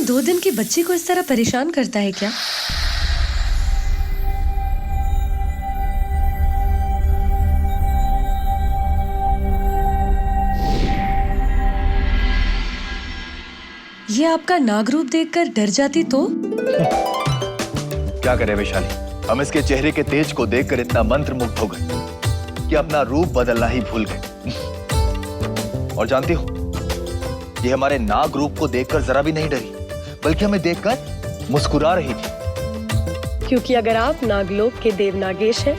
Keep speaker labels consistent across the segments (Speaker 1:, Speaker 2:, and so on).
Speaker 1: 2 दिन की बच्ची को इस तरह परेशान करता है क्या? ये आपका नाग रूप देखकर डर जाती तो?
Speaker 2: क्या करे वैशाली, हम इसके चेहरे के तेज को देखकर इतना मंत्रमुग्ध हो गए कि अपना रूप बदलना ही भूल गए। और जानती हो, ये हमारे नाग रूप को देखकर जरा भी नहीं डरी, बल्कि हमें देखकर मुस्कुरा रही थी।
Speaker 3: क्योंकि अगर आप नागलोक के देव नागेश हैं,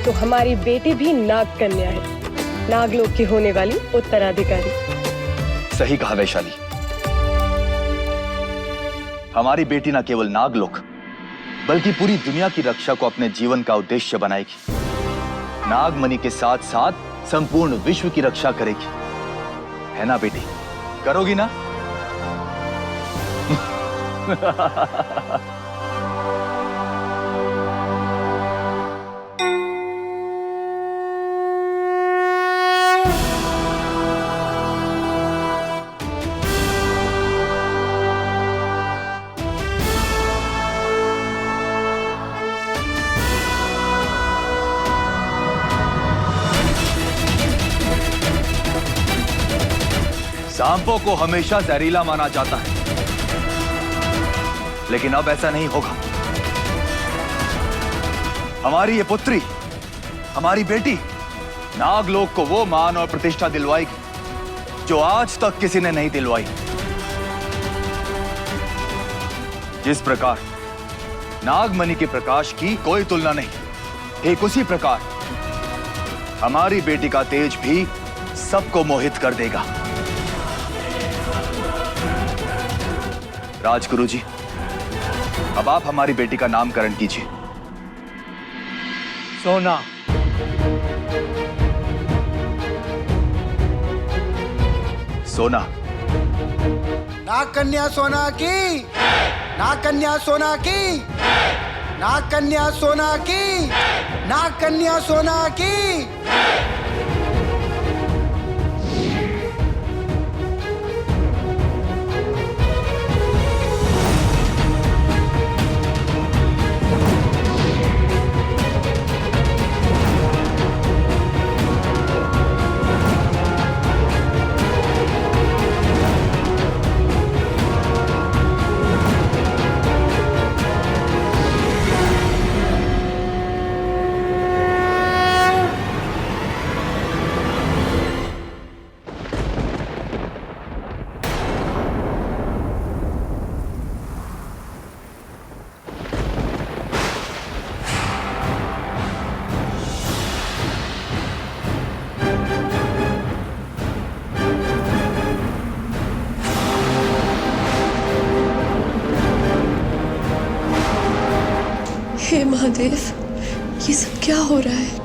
Speaker 3: तो हमारी बेटी भी नाग कन्या है, नागलोक की होने वाली उत्तराधिकारी।
Speaker 2: सही कहा वैशाली, हमारी बेटी न केवल नागलोक बल्कि पूरी दुनिया की रक्षा को अपने जीवन का उद्देश्य बनाएगी। नागमणि के साथ साथ संपूर्ण विश्व की रक्षा करेगी, है ना बेटी? करोगी ना? सांपों को हमेशा जहरीला माना जाता है, लेकिन अब ऐसा नहीं होगा। हमारी ये पुत्री, हमारी बेटी नागलोक को वो मान और प्रतिष्ठा दिलवाएगी जो आज तक किसी ने नहीं दिलवाई। जिस प्रकार नागमणि के प्रकाश की कोई तुलना नहीं, ठीक उसी प्रकार हमारी बेटी का तेज भी सबको मोहित कर देगा। राजगुरु जी, अब आप हमारी बेटी का नामकरण कीजिए।
Speaker 4: सोना।
Speaker 2: सोना।
Speaker 5: नाग कन्या सोना की, नाग कन्या सोना की, नाग कन्या सोना की, नाग कन्या सोना की।
Speaker 1: हे महादेव, ये सब क्या हो रहा है?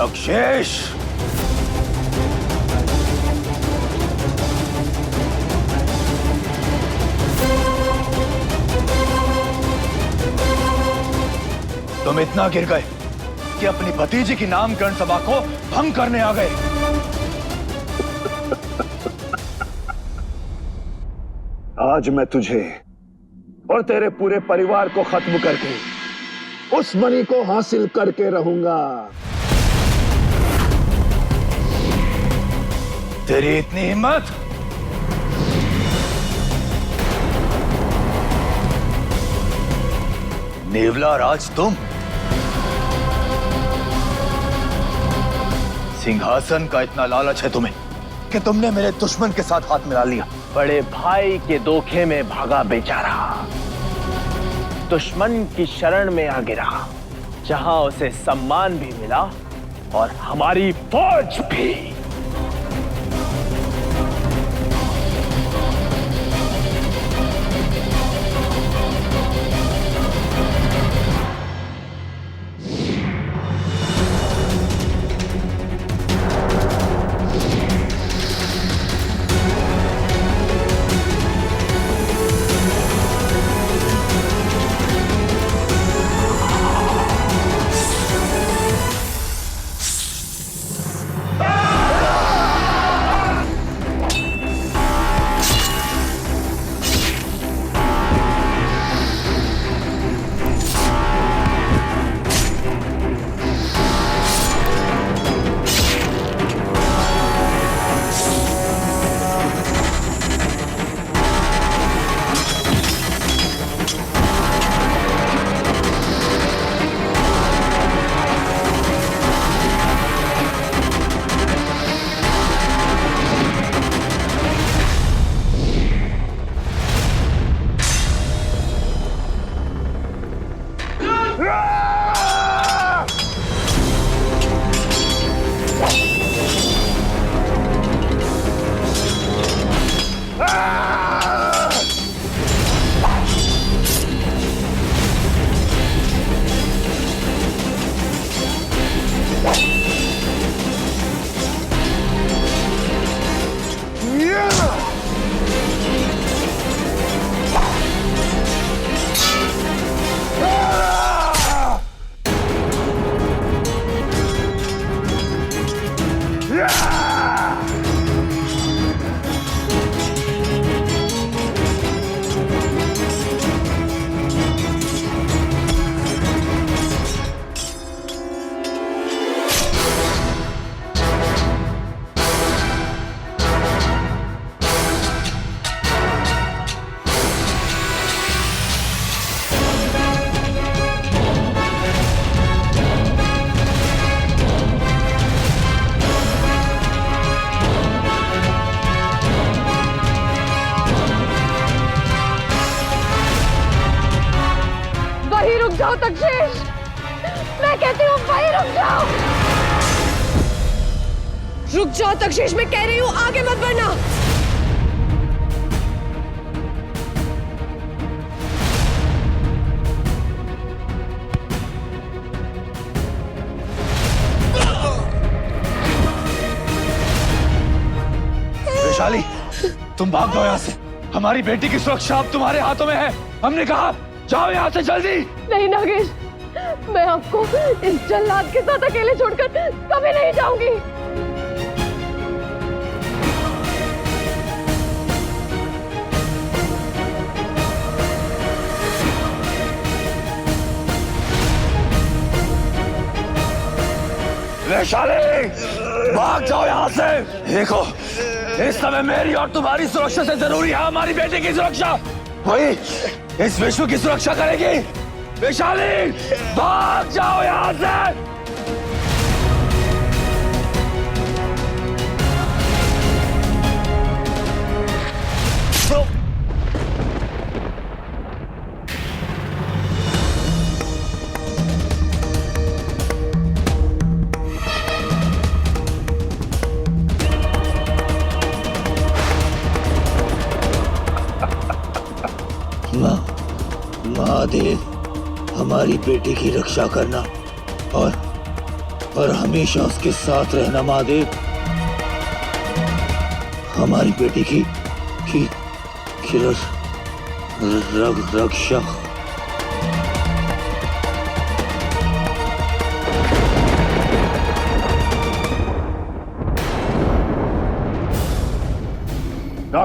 Speaker 2: अक्षेश, तुम इतना गिर गए कि अपनी भतीजी की नामकरण सभा को भंग करने आ गए।
Speaker 4: आज मैं तुझे और तेरे पूरे परिवार को खत्म करके उस मणि को हासिल करके रहूंगा।
Speaker 2: तेरी इतनी हिम्मत? नेवला राज तुम? सिंहासन का इतना लालच है तुम्हें कि तुमने मेरे दुश्मन के साथ हाथ मिला लिया।
Speaker 6: बड़े भाई के धोखे में भागा बेचारा, दुश्मन की शरण में आ गिरा, जहां उसे सम्मान भी मिला और हमारी फौज भी।
Speaker 3: जाओ तक्षेश, मैं कहती हूँ वहीं रुक जाओ। रुक जाओ तक्षेश, मैं कह रही हूँ आगे मत बढ़ना।
Speaker 2: वैशाली, तुम भाग जाओ यहाँ से। हमारी बेटी की सुरक्षा अब तुम्हारे हाथों में है। हमने कहा जाओ यहाँ से जल्दी।
Speaker 3: नहीं नागेश, मैं आपको इस जल्लाद के साथ अकेले छोड़कर कभी नहीं जाऊंगी।
Speaker 2: वैशाली, भाग जाओ यहाँ से। देखो, इस समय मेरी और तुम्हारी सुरक्षा से जरूरी है हमारी बेटी की सुरक्षा। वही इस विश्व की सुरक्षा करेगी। वैशाली, भाग जाओ यहाँ से।
Speaker 4: महादेव, हमारी बेटी की रक्षा करना और हमेशा उसके साथ रहना। महादेव, हमारी बेटी की रक्षा।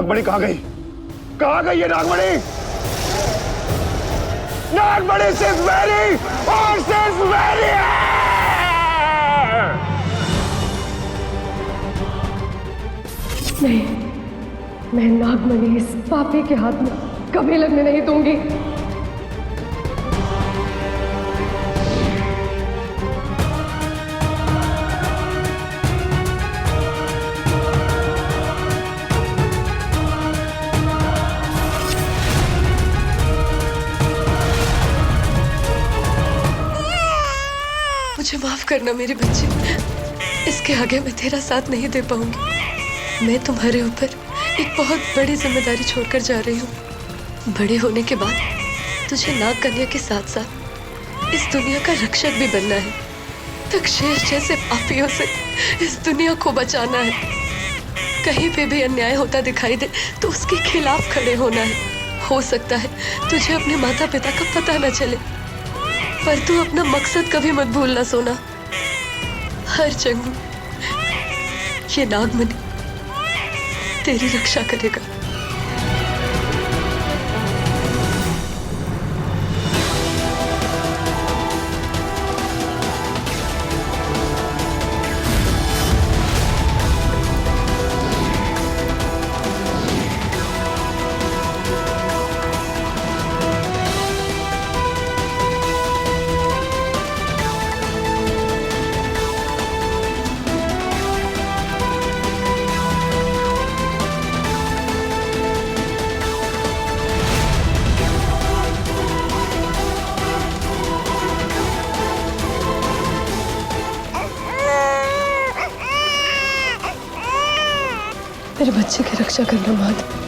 Speaker 4: नागमणि कहाँ गई? कहाँ गई ये नागमणि? नागमणि सिर्फ मेरी और सिर्फ मेरी है।
Speaker 3: नहीं, मैं नागमणि इस पापी के हाथ में कभी लगने नहीं दूंगी।
Speaker 1: मुझे माफ करना मेरे बच्चे, इसके आगे मैं तेरा साथ नहीं दे पाऊंगी। मैं तुम्हारे ऊपर एक बहुत बड़ी जिम्मेदारी छोड़कर जा रही हूँ। बड़े होने के बाद तुझे नाग कन्या के साथ साथ इस दुनिया का रक्षक भी बनना है। तक्षेश जैसे पापियों से इस दुनिया को बचाना है। कहीं पे भी अन्याय होता दिखाई दे तो उसके खिलाफ खड़े होना है। हो सकता है तुझे अपने माता पिता का पता न चले, पर तू अपना मकसद कभी मत भूलना सोना। हर जंग में ये नागमणि तेरी रक्षा करेगा। मेरे बच्चे की रक्षा करना माधव।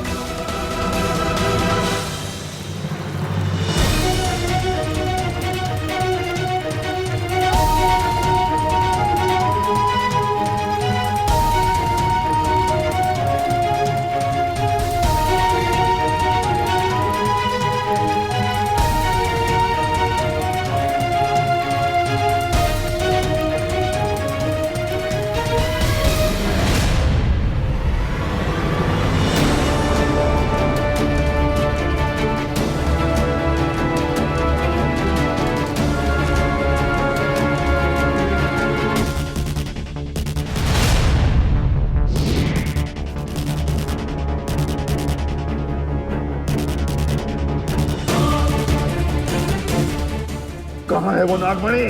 Speaker 4: कहाँ है वो नागमणि?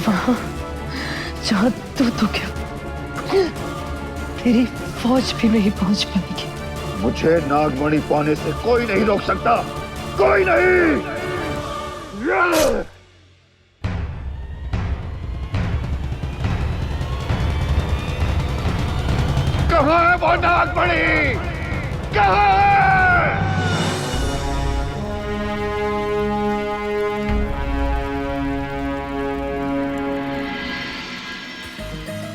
Speaker 3: वहां जहां तू क्या तेरी फौज भी नहीं पहुंच पाएगी।
Speaker 4: मुझे नागमणि पाने से कोई नहीं रोक सकता, कोई नहीं। कहाँ है वो नागमणि? कहाँ है?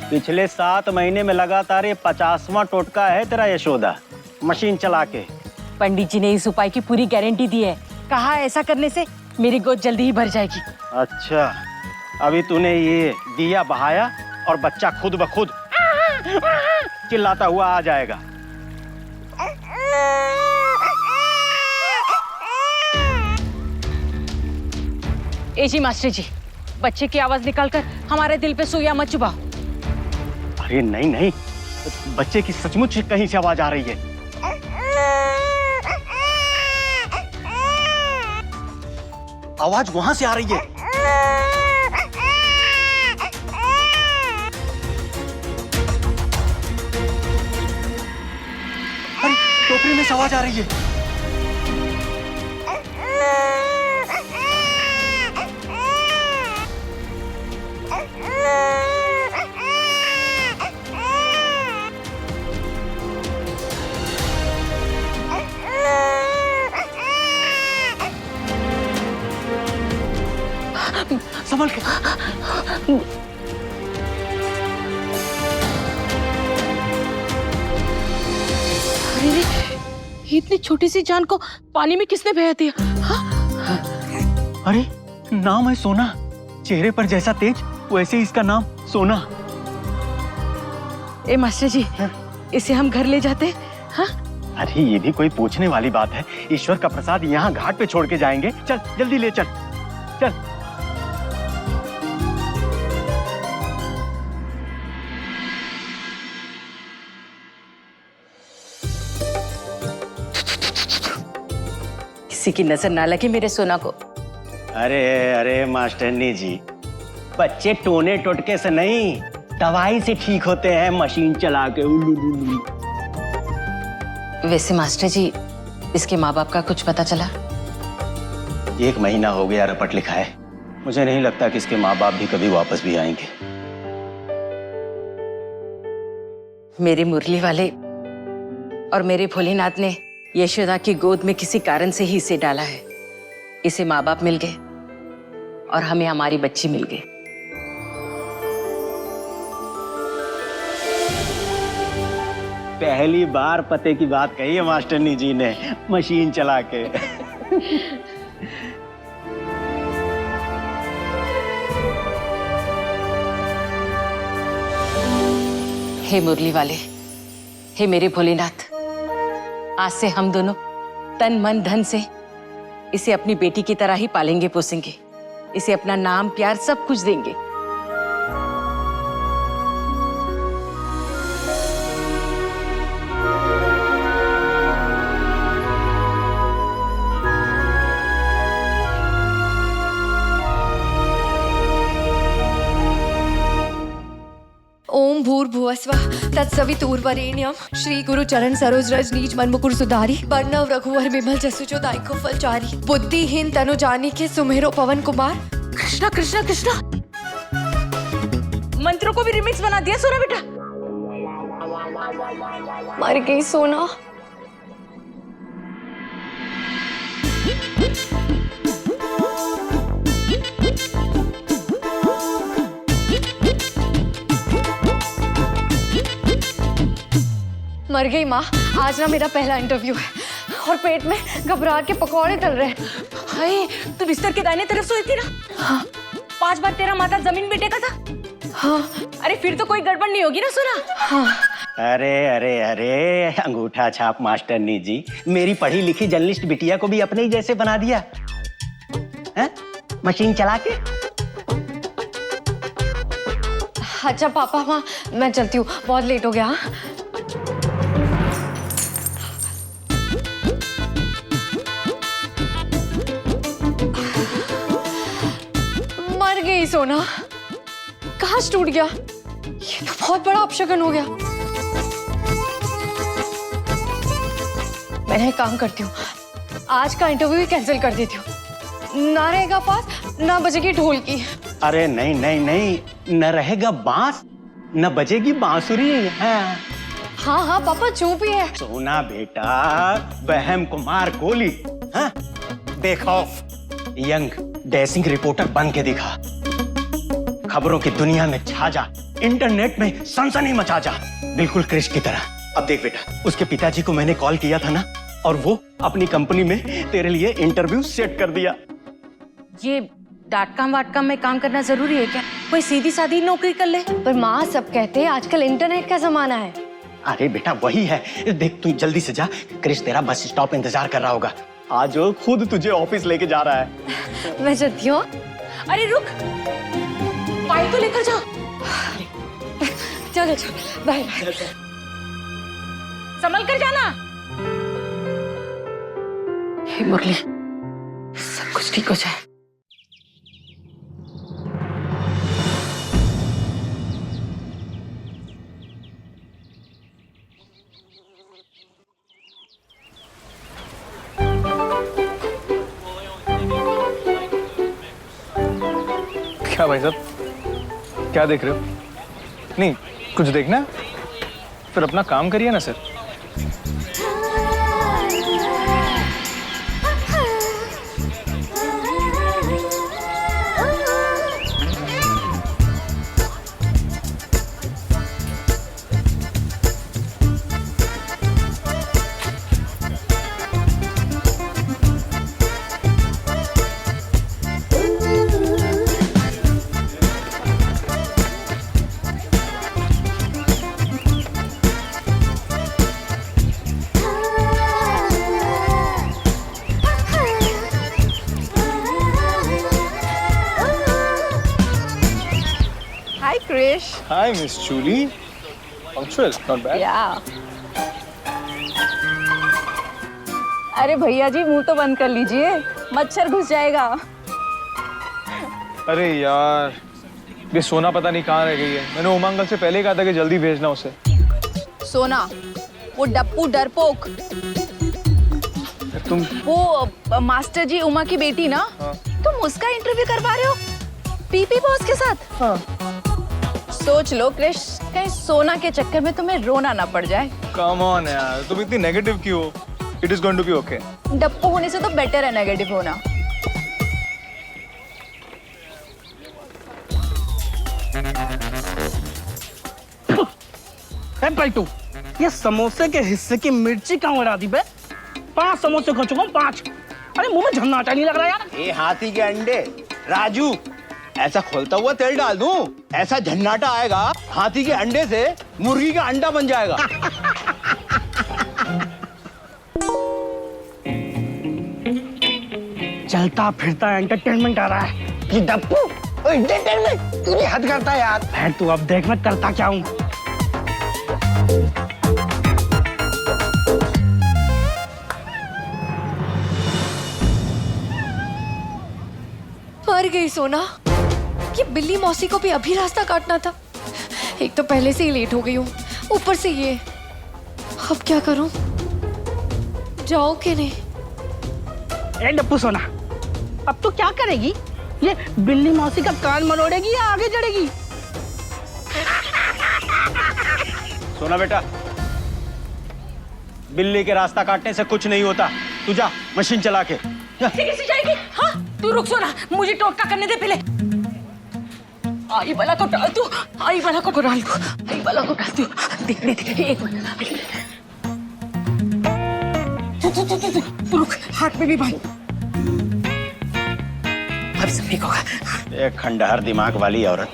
Speaker 7: पिछले 7 महीने में लगातार ये 50वां टोटका है तेरा यशोदा, मशीन चला के।
Speaker 8: पंडित जी ने इस उपाय की पूरी गारंटी दी है। कहा ऐसा करने से मेरी गोद जल्दी ही भर जाएगी।
Speaker 7: अच्छा, अभी तूने ये दिया बहाया और बच्चा खुद ब खुद चिल्लाता हुआ आ जाएगा।
Speaker 8: ए जी मास्टर जी, बच्चे की आवाज निकालकर हमारे दिल पे सुइया मत चुभाओ।
Speaker 7: अरे नहीं नहीं, बच्चे की सचमुच कहीं से आवाज आ रही है। आवाज वहां से आ रही है। अरे टोकरी में से आवाज आ रही है। संभल के।
Speaker 8: अरे इतनी छोटी सी जान को पानी में किसने बहा दिया? हाँ?
Speaker 7: अरे नाम है सोना, चेहरे पर जैसा तेज वैसे ही इसका नाम सोना।
Speaker 8: ए मास्टर जी, इसे हम घर ले जाते हैं? हाँ?
Speaker 7: अरे ये भी कोई पूछने वाली बात है? ईश्वर का प्रसाद यहाँ घाट पे छोड़ के जाएंगे? चल जल्दी ले चल चल।
Speaker 8: किसी की नजर ना लगे मेरे सोना को।
Speaker 7: अरे अरे मास्टरनी जी, बच्चे टोने टोटके से नहीं, दवाई से ठीक होते हैं, मशीन चला के। उल्लू।
Speaker 8: वैसे मास्टर जी, इसके माँ बाप का कुछ पता चला?
Speaker 7: 1 महीना हो गया रपट लिखा है। मुझे नहीं लगता कि इसके माँ बाप भी कभी वापस भी आएंगे।
Speaker 8: मेरे मुरली वाले और मेरे भोलेनाथ ने यशोदा की गोद में किसी कारण से ही इसे डाला है। इसे माँ बाप मिल गए और हमें हमारी बच्ची मिल गई।
Speaker 7: पहली बार पते की बात कही है मास्टरनी जी ने, मशीन चला के।
Speaker 8: हे मुरली वाले, हे मेरे भोलेनाथ, आज से हम दोनों तन मन धन से इसे अपनी बेटी की तरह ही पालेंगे पोसेंगे। इसे अपना नाम प्यार सब कुछ देंगे।
Speaker 1: ओम भूर्भुवस्वः तत्सवितुर्वरेण्यं श्री गुरु चरण सरोज रज नीच मन मुकुर सुधारी बर्णव रघुवर विमल जसु जो दायको फलचारी बुद्धिहीन तनु जानिके सुमेरो पवन कुमार।
Speaker 8: कृष्णा कृष्णा कृष्णा, मंत्रों को भी रिमिक्स बना दिया सोना बेटा।
Speaker 1: मर गई सोना। मर गई माँ। आज ना मेरा पहला इंटरव्यू है और पेट में घबराहट के पकौड़े तल रहे हैं।
Speaker 8: हाय, तू बिस्तर के दाहिने तरफ सोई थी ना?
Speaker 1: हाँ।
Speaker 8: 5 बार तेरा माथा जमीन पे टेका था?
Speaker 1: हाँ।
Speaker 8: अरे फिर तो कोई गड़बड़ नहीं होगी ना सोना?
Speaker 1: हाँ।
Speaker 7: अरे अरे अरे, अंगूठा छाप मास्टरनी जी, मेरी पढ़ी लिखी जर्नलिस्ट बिटिया को भी अपने ही जैसे बना दिया है? मशीन चला के।
Speaker 1: अच्छा पापा, माँ मैं चलती हूँ, बहुत लेट हो गया। मर गई सोना। कांच टूट गया, ये तो बहुत बड़ा अपशगुन हो गया। मैं एक काम करती हूँ, आज का इंटरव्यू ही कैंसिल कर देती हूँ। ना रहेगा पास, ना बजेगी ढोल की।
Speaker 7: अरे नहीं नहीं नहीं, न रहेगा बांस, न बजेगी बांसुरी। हाँ
Speaker 1: हाँ हाँ पापा, चुप ही है।
Speaker 7: सोना बेटा, बहम कुमार कोहली, हाँ, बेखौफ यंग डैशिंग रिपोर्टर बन के दिखा। खबरों की दुनिया में छा जा, इंटरनेट में सनसनी मचा जा, बिल्कुल क्रिश की तरह। अब देख बेटा, उसके पिताजी को मैंने कॉल किया था ना, और वो अपनी कंपनी में तेरे लिए इंटरव्यू सेट कर दिया।
Speaker 8: ये डाटकॉम वाटकॉम में काम करना जरूरी है क्या? कोई सीधी सादी नौकरी कर ले।
Speaker 1: पर माँ, सब कहते हैं आजकल इंटरनेट का जमाना है।
Speaker 7: अरे बेटा वही है, देख तू जल्दी से जा, क्रिश तेरा बस स्टॉप इंतजार कर रहा होगा। आज वो खुद तुझे ऑफिस लेके जा रहा है।
Speaker 1: मैं चलती हूँ।
Speaker 8: अरे रुक, फाइल तो लेकर जा।
Speaker 1: चलो चलो, बाय बाय।
Speaker 8: संभल कर जाना। हे मुरली, सब कुछ ठीक हो जाए।
Speaker 9: क्या भाई साहब, क्या देख रहे हो? नहीं, कुछ देखना है? फिर अपना काम करिए ना sir.
Speaker 10: Hi, Krish.
Speaker 9: Hi miss Julie, punctual, not bad.
Speaker 10: Yeah. अरे भैया जी मुंह तो बंद कर लीजिए, मच्छर घुस जाएगा।
Speaker 9: अरे यार, ये सोना पता नहीं कहाँ रह गई है। मैंने उमा अंकल से पहले ही कहा था कि जल्दी भेजना उसे।
Speaker 10: सोना, वो डप्पू डरपोक,
Speaker 9: तुम
Speaker 10: वो मास्टर जी उमा की बेटी ना,
Speaker 9: हाँ।
Speaker 10: तुम उसका इंटरव्यू करवा रहे हो पीपी बॉस के साथ?
Speaker 9: हाँ।
Speaker 10: सोच लो क्रिश, कहीं सोना के चक्कर में तुम्हें रोना ना पड़ जाए।
Speaker 9: कम ऑन यार, तुम इतनी नेगेटिव क्यों हो? It is going to be okay.
Speaker 10: डप्पू होने से तो बेटर है नेगेटिव होना।
Speaker 11: पलटू, ये समोसे के हिस्से की मिर्ची कहाँ उड़ा दी बे? 5 समोसे खा चुका हूँ, 5। अरे मुंह में झन्नाटा नहीं लग रहा यार।
Speaker 7: ये हाथी के अंडे राजू, ऐसा खोलता हुआ तेल डाल दूं, ऐसा झन्नाटा आएगा, हाथी के अंडे से मुर्गी का अंडा बन जाएगा।
Speaker 11: चलता फिरता एंटरटेनमेंट आ रहा है। ये डप्पू एंटरटेनमेंट, तू हद करता है यार। फिर तू अब देख मैं करता क्या हूँ।
Speaker 1: मर गई सोना। ये बिल्ली मौसी को भी अभी रास्ता काटना था। एक तो पहले से ही लेट हो गई हूँ, ऊपर से ये। अब क्या करूं? जाओ कि नहीं?
Speaker 11: ए डप्पू सोना, अब तू क्या करेगी? ये बिल्ली मौसी का कान मरोड़ेगी या आगे चढ़ेगी?
Speaker 7: सोना बेटा, बिल्ली के रास्ता काटने से कुछ नहीं होता। तू जा मशीन चला के।
Speaker 8: कैसे जाएगी? हाँ, तू रुक सोना, मुझे टोटका करने दे पहले। आई वाला को डाल तू, आई वाला को डाल तू, आई वाला को डाल तू। देख एक मिनट, तू रुक, हाथ में भी बांध। अब सब ठीक होगा।
Speaker 7: एक खंडहर दिमाग वाली औरत,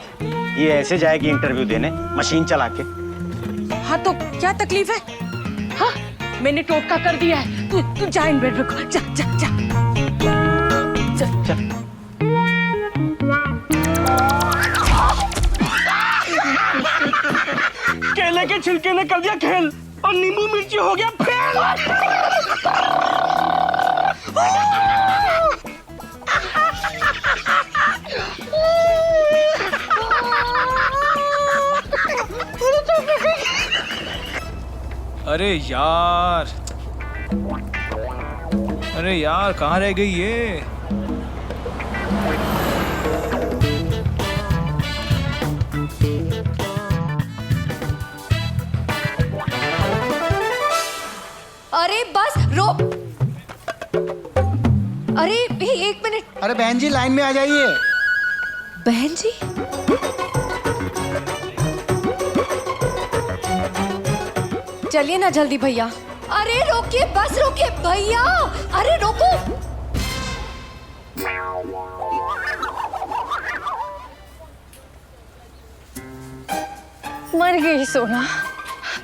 Speaker 7: ये ऐसे जाएगी इंटरव्यू देने मशीन चला के?
Speaker 8: हाँ तो क्या तकलीफ है? हाँ, मैंने टोटका कर दिया है। तू जा इन बेड रुक, जा जा जा
Speaker 7: चल।
Speaker 11: केले के छिलके ने कर दिया खेल और नींबू मिर्ची हो गया फेल।
Speaker 9: अरे यार, अरे यार, कहाँ रह गई ये?
Speaker 1: अरे बस रोक। अरे एक मिनट।
Speaker 5: अरे बहन जी लाइन में आ जाइए।
Speaker 1: बहन जी, चलिए ना जल्दी भैया। अरे रोकिए, बस रोकिए भैया। अरे रोको।
Speaker 10: मर गई सोना,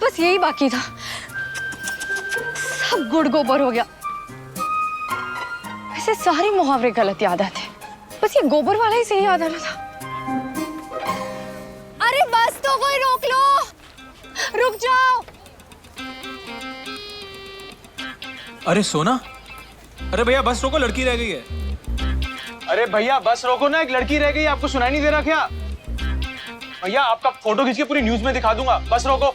Speaker 10: बस यही बाकी था। सब गुड़ गोबर हो गया। ऐसे सारे मुहावरे गलत याद आते, बस ये गोबर वाला ही सही याद आना था। अरे बस तो कोई रोक लो, रुक जाओ।
Speaker 9: अरे सोना, अरे भैया बस रोको, लड़की रह गई है। अरे भैया बस रोको ना, एक लड़की रह गई, आपको सुनाई नहीं दे रहा क्या? भैया आपका फोटो खींच के पूरी न्यूज में दिखा दूंगा, बस रोको।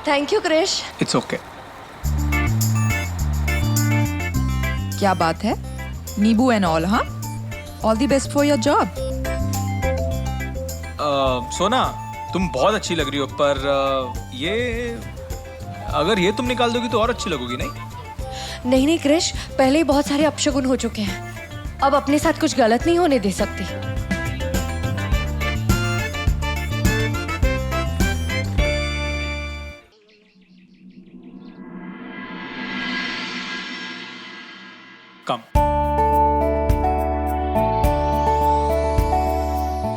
Speaker 1: Thank you Krish.
Speaker 9: It's okay.
Speaker 12: क्या बात है? नींबू एंड ऑल, हाँ? All the best for your job.
Speaker 9: Sona, तुम बहुत अच्छी लग रही हो, पर ये अगर ये तुम निकाल दोगी तो और अच्छी लगोगी नहीं?
Speaker 1: नहीं नहीं क्रिश, पहले ही बहुत सारे अपशगुन हो चुके हैं, अब अपने साथ कुछ गलत नहीं होने दे सकती।
Speaker 9: कम।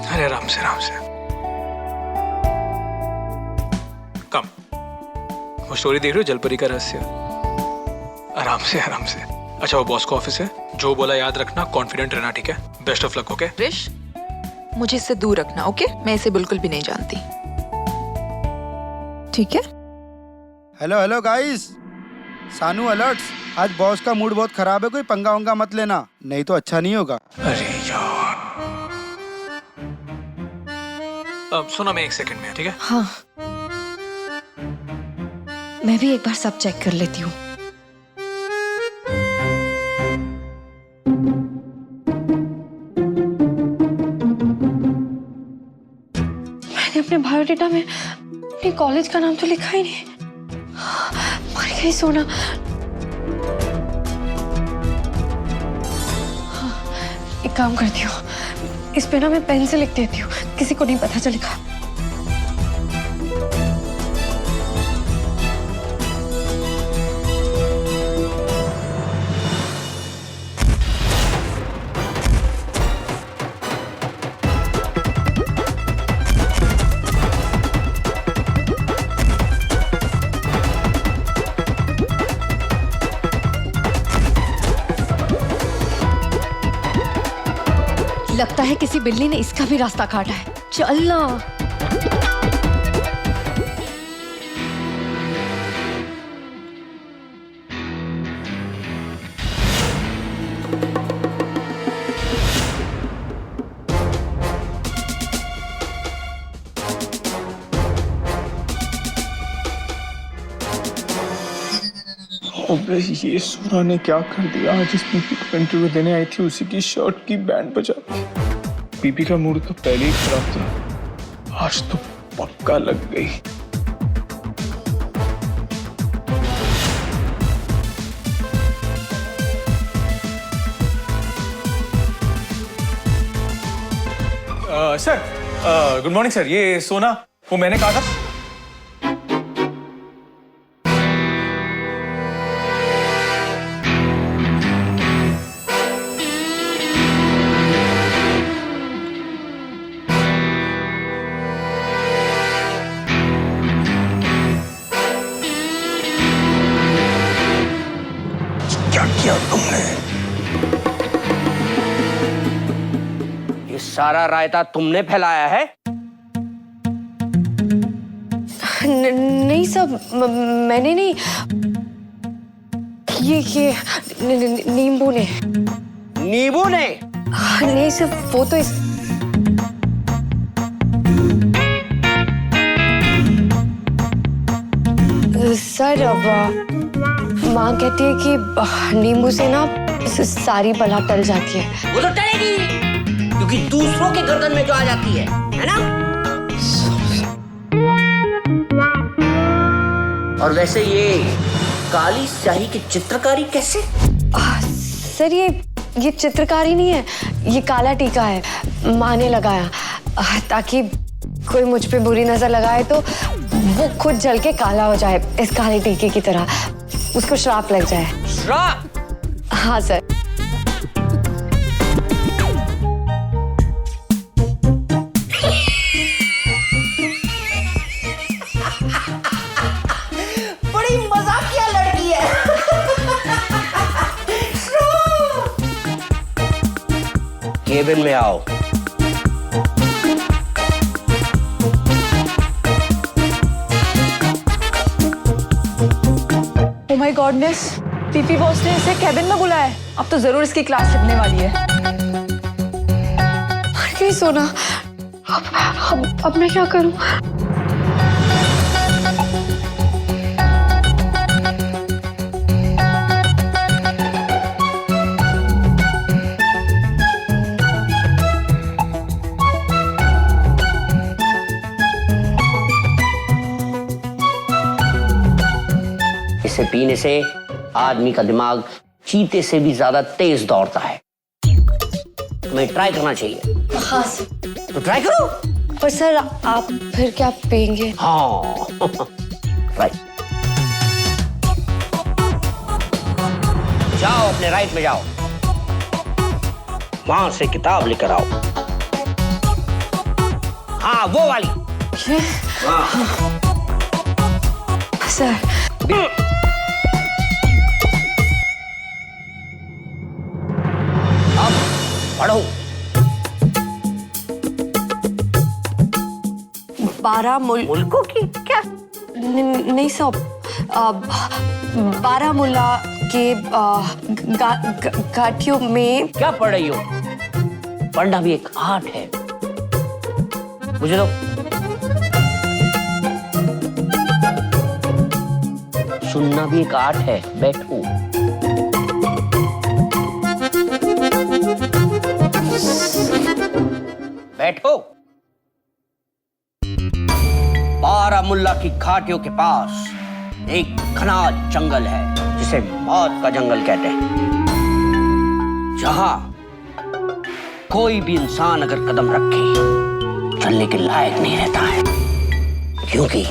Speaker 9: अरे आराम से आराम से। कम। वो स्टोरी देख रहे हो जलपरी का रहस्य? आराम से आराम से। अच्छा वो बॉस का ऑफिस है, जो बोला याद रखना, कॉन्फिडेंट रहना, ठीक है? Best of luck. Okay
Speaker 12: Krish, मुझे इससे दूर रखना, ओके? मैं इसे बिल्कुल भी नहीं जानती, ठीक है?
Speaker 5: हेलो हेलो गाइस, सानू अलर्ट्स। आज बॉस का मूड बहुत खराब है, कोई पंगा वंगा मत लेना, नहीं तो अच्छा नहीं होगा।
Speaker 9: अरे यार, अब सुनो, मैं 1 सेकंड में, ठीक है?
Speaker 1: हाँ, मैं भी एक बार सब चेक कर लेती हूँ। मैंने अपने बायोडेटा में अपने कॉलेज का नाम तो लिखा ही नहीं। मर गई सोना। हाँ, एक काम करती हूँ, इस पे ना मैं पेन से लिख देती हूँ, किसी को नहीं पता चलेगा। लगता है किसी बिल्ली ने इसका भी रास्ता काटा है। चल ना।
Speaker 9: अबे ये सोना ने क्या कर दिया? जिस पीपी को इंटरव्यू देने आई थी उसी की शर्ट की बैंड बजा दी। पीपी का मूड तो पहले ही खराब था, आज तो पक्का लग गई। Sir, good morning sir. ये सोना वो मैंने कहा था। क्या किया तुमने?
Speaker 13: ये सारा रायता तुमने फैलाया है?
Speaker 1: नहीं सब मैंने नहीं, ये नींबू ने।
Speaker 13: नींबू ने?
Speaker 1: नहीं सिर्फ वो तो इस सर, अब माँ कहती है कि नींबू से ना सारी बला टल जाती है।
Speaker 13: वो तो टलेगी, क्योंकि दूसरों के गर्दन में जो आ जाती है ना? और वैसे ये काली स्याही की चित्रकारी कैसे?
Speaker 1: सर ये चित्रकारी नहीं है, ये काला टीका है, माँ ने लगाया ताकि कोई मुझ पे बुरी नजर लगाए तो वो खुद जल के काला हो जाए, इस काले टीके की तरह, उसको श्राप लग जाए।
Speaker 13: श्राप?
Speaker 1: हाँ सर।
Speaker 13: बड़ी मजाकिया लड़की है। केबिन में आओ।
Speaker 10: Oh my goodness, PP boss ने इसे कैबिन में बुलाया है। अब तो जरूर इसकी क्लास लगने वाली है।
Speaker 1: मर गई सोना। अब मैं क्या करूं?
Speaker 13: इसे पीने से आदमी का दिमाग चीते से भी ज्यादा तेज दौड़ता है। तुम्हें ट्राई करना चाहिए।
Speaker 1: हाँ सर।
Speaker 13: तो ट्राई करो।
Speaker 1: पर सर आप फिर क्या पिएंगे?
Speaker 13: हाँ राइट। जाओ अपने राइट में जाओ, वहां से किताब लेकर आओ। हाँ वो वाली। हाँ।
Speaker 1: सर
Speaker 13: अब पढ़ो।
Speaker 1: 12
Speaker 13: मुल्कों की क्या?
Speaker 1: नहीं सर, 12 मुल्ला के घाटियों में।
Speaker 13: क्या पढ़ रही हो? पढ़ना भी एक आर्ट है, मुझे तो। सुनना भी एक आर्ट है। बैठो। बैठो। बारामुल्ला की घाटियों के पास एक घना जंगल है जिसे मौत का जंगल कहते हैं, जहां कोई भी इंसान अगर कदम रखे चलने के लायक नहीं रहता है, क्योंकि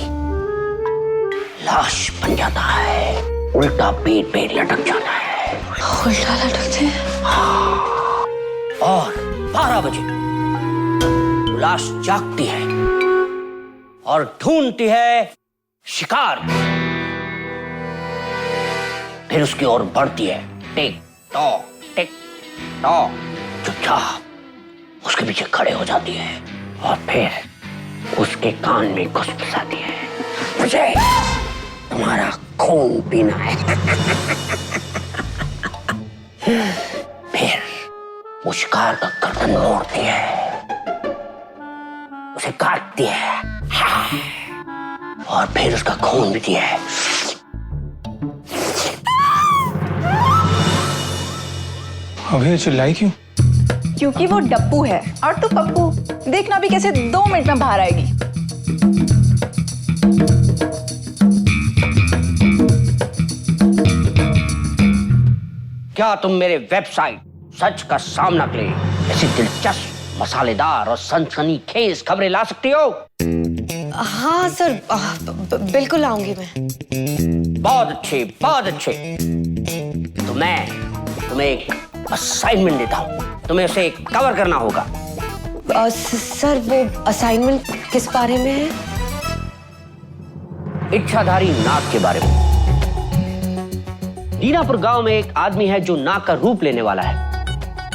Speaker 13: लाश बन जाता है, उल्टा पेट पे लटक जाता है।
Speaker 1: उल्टा लटकते हैं?
Speaker 13: हाँ। और 12 बजे लाश जागती है और ढूंढती है शिकार, फिर उसकी ओर बढ़ती है। टिक टॉक चुपचाप उसके पीछे खड़े हो जाती है और फिर उसके कान में घुसपसाती है, मुझे तुम्हारा खून पीना है। फिर वो शिकार का गर्दन मोड़ती है, उसे काटती है और फिर उसका खून पीती है।
Speaker 9: अबे चिल्लाई क्यों?
Speaker 10: क्योंकि वो डप्पू है और तू पप्पू। देखना भी कैसे 2 मिनट में बाहर आएगी।
Speaker 13: क्या तुम मेरे वेबसाइट सच का सामना के लिए ऐसी दिलचस्प, मसालेदार और सनसनीखेज खबरें ला सकती हो?
Speaker 1: हाँ सर, बिल्कुल आऊंगी मैं।
Speaker 13: बहुत अच्छे, बहुत अच्छे। तो मैं तुम्हें एक असाइनमेंट देता हूँ, तुम्हें उसे कवर करना होगा।
Speaker 1: सर वो असाइनमेंट किस बारे में है?
Speaker 13: इच्छाधारी नाग के बारे में। दीनापुर गांव में एक आदमी है जो नाग का रूप लेने वाला है।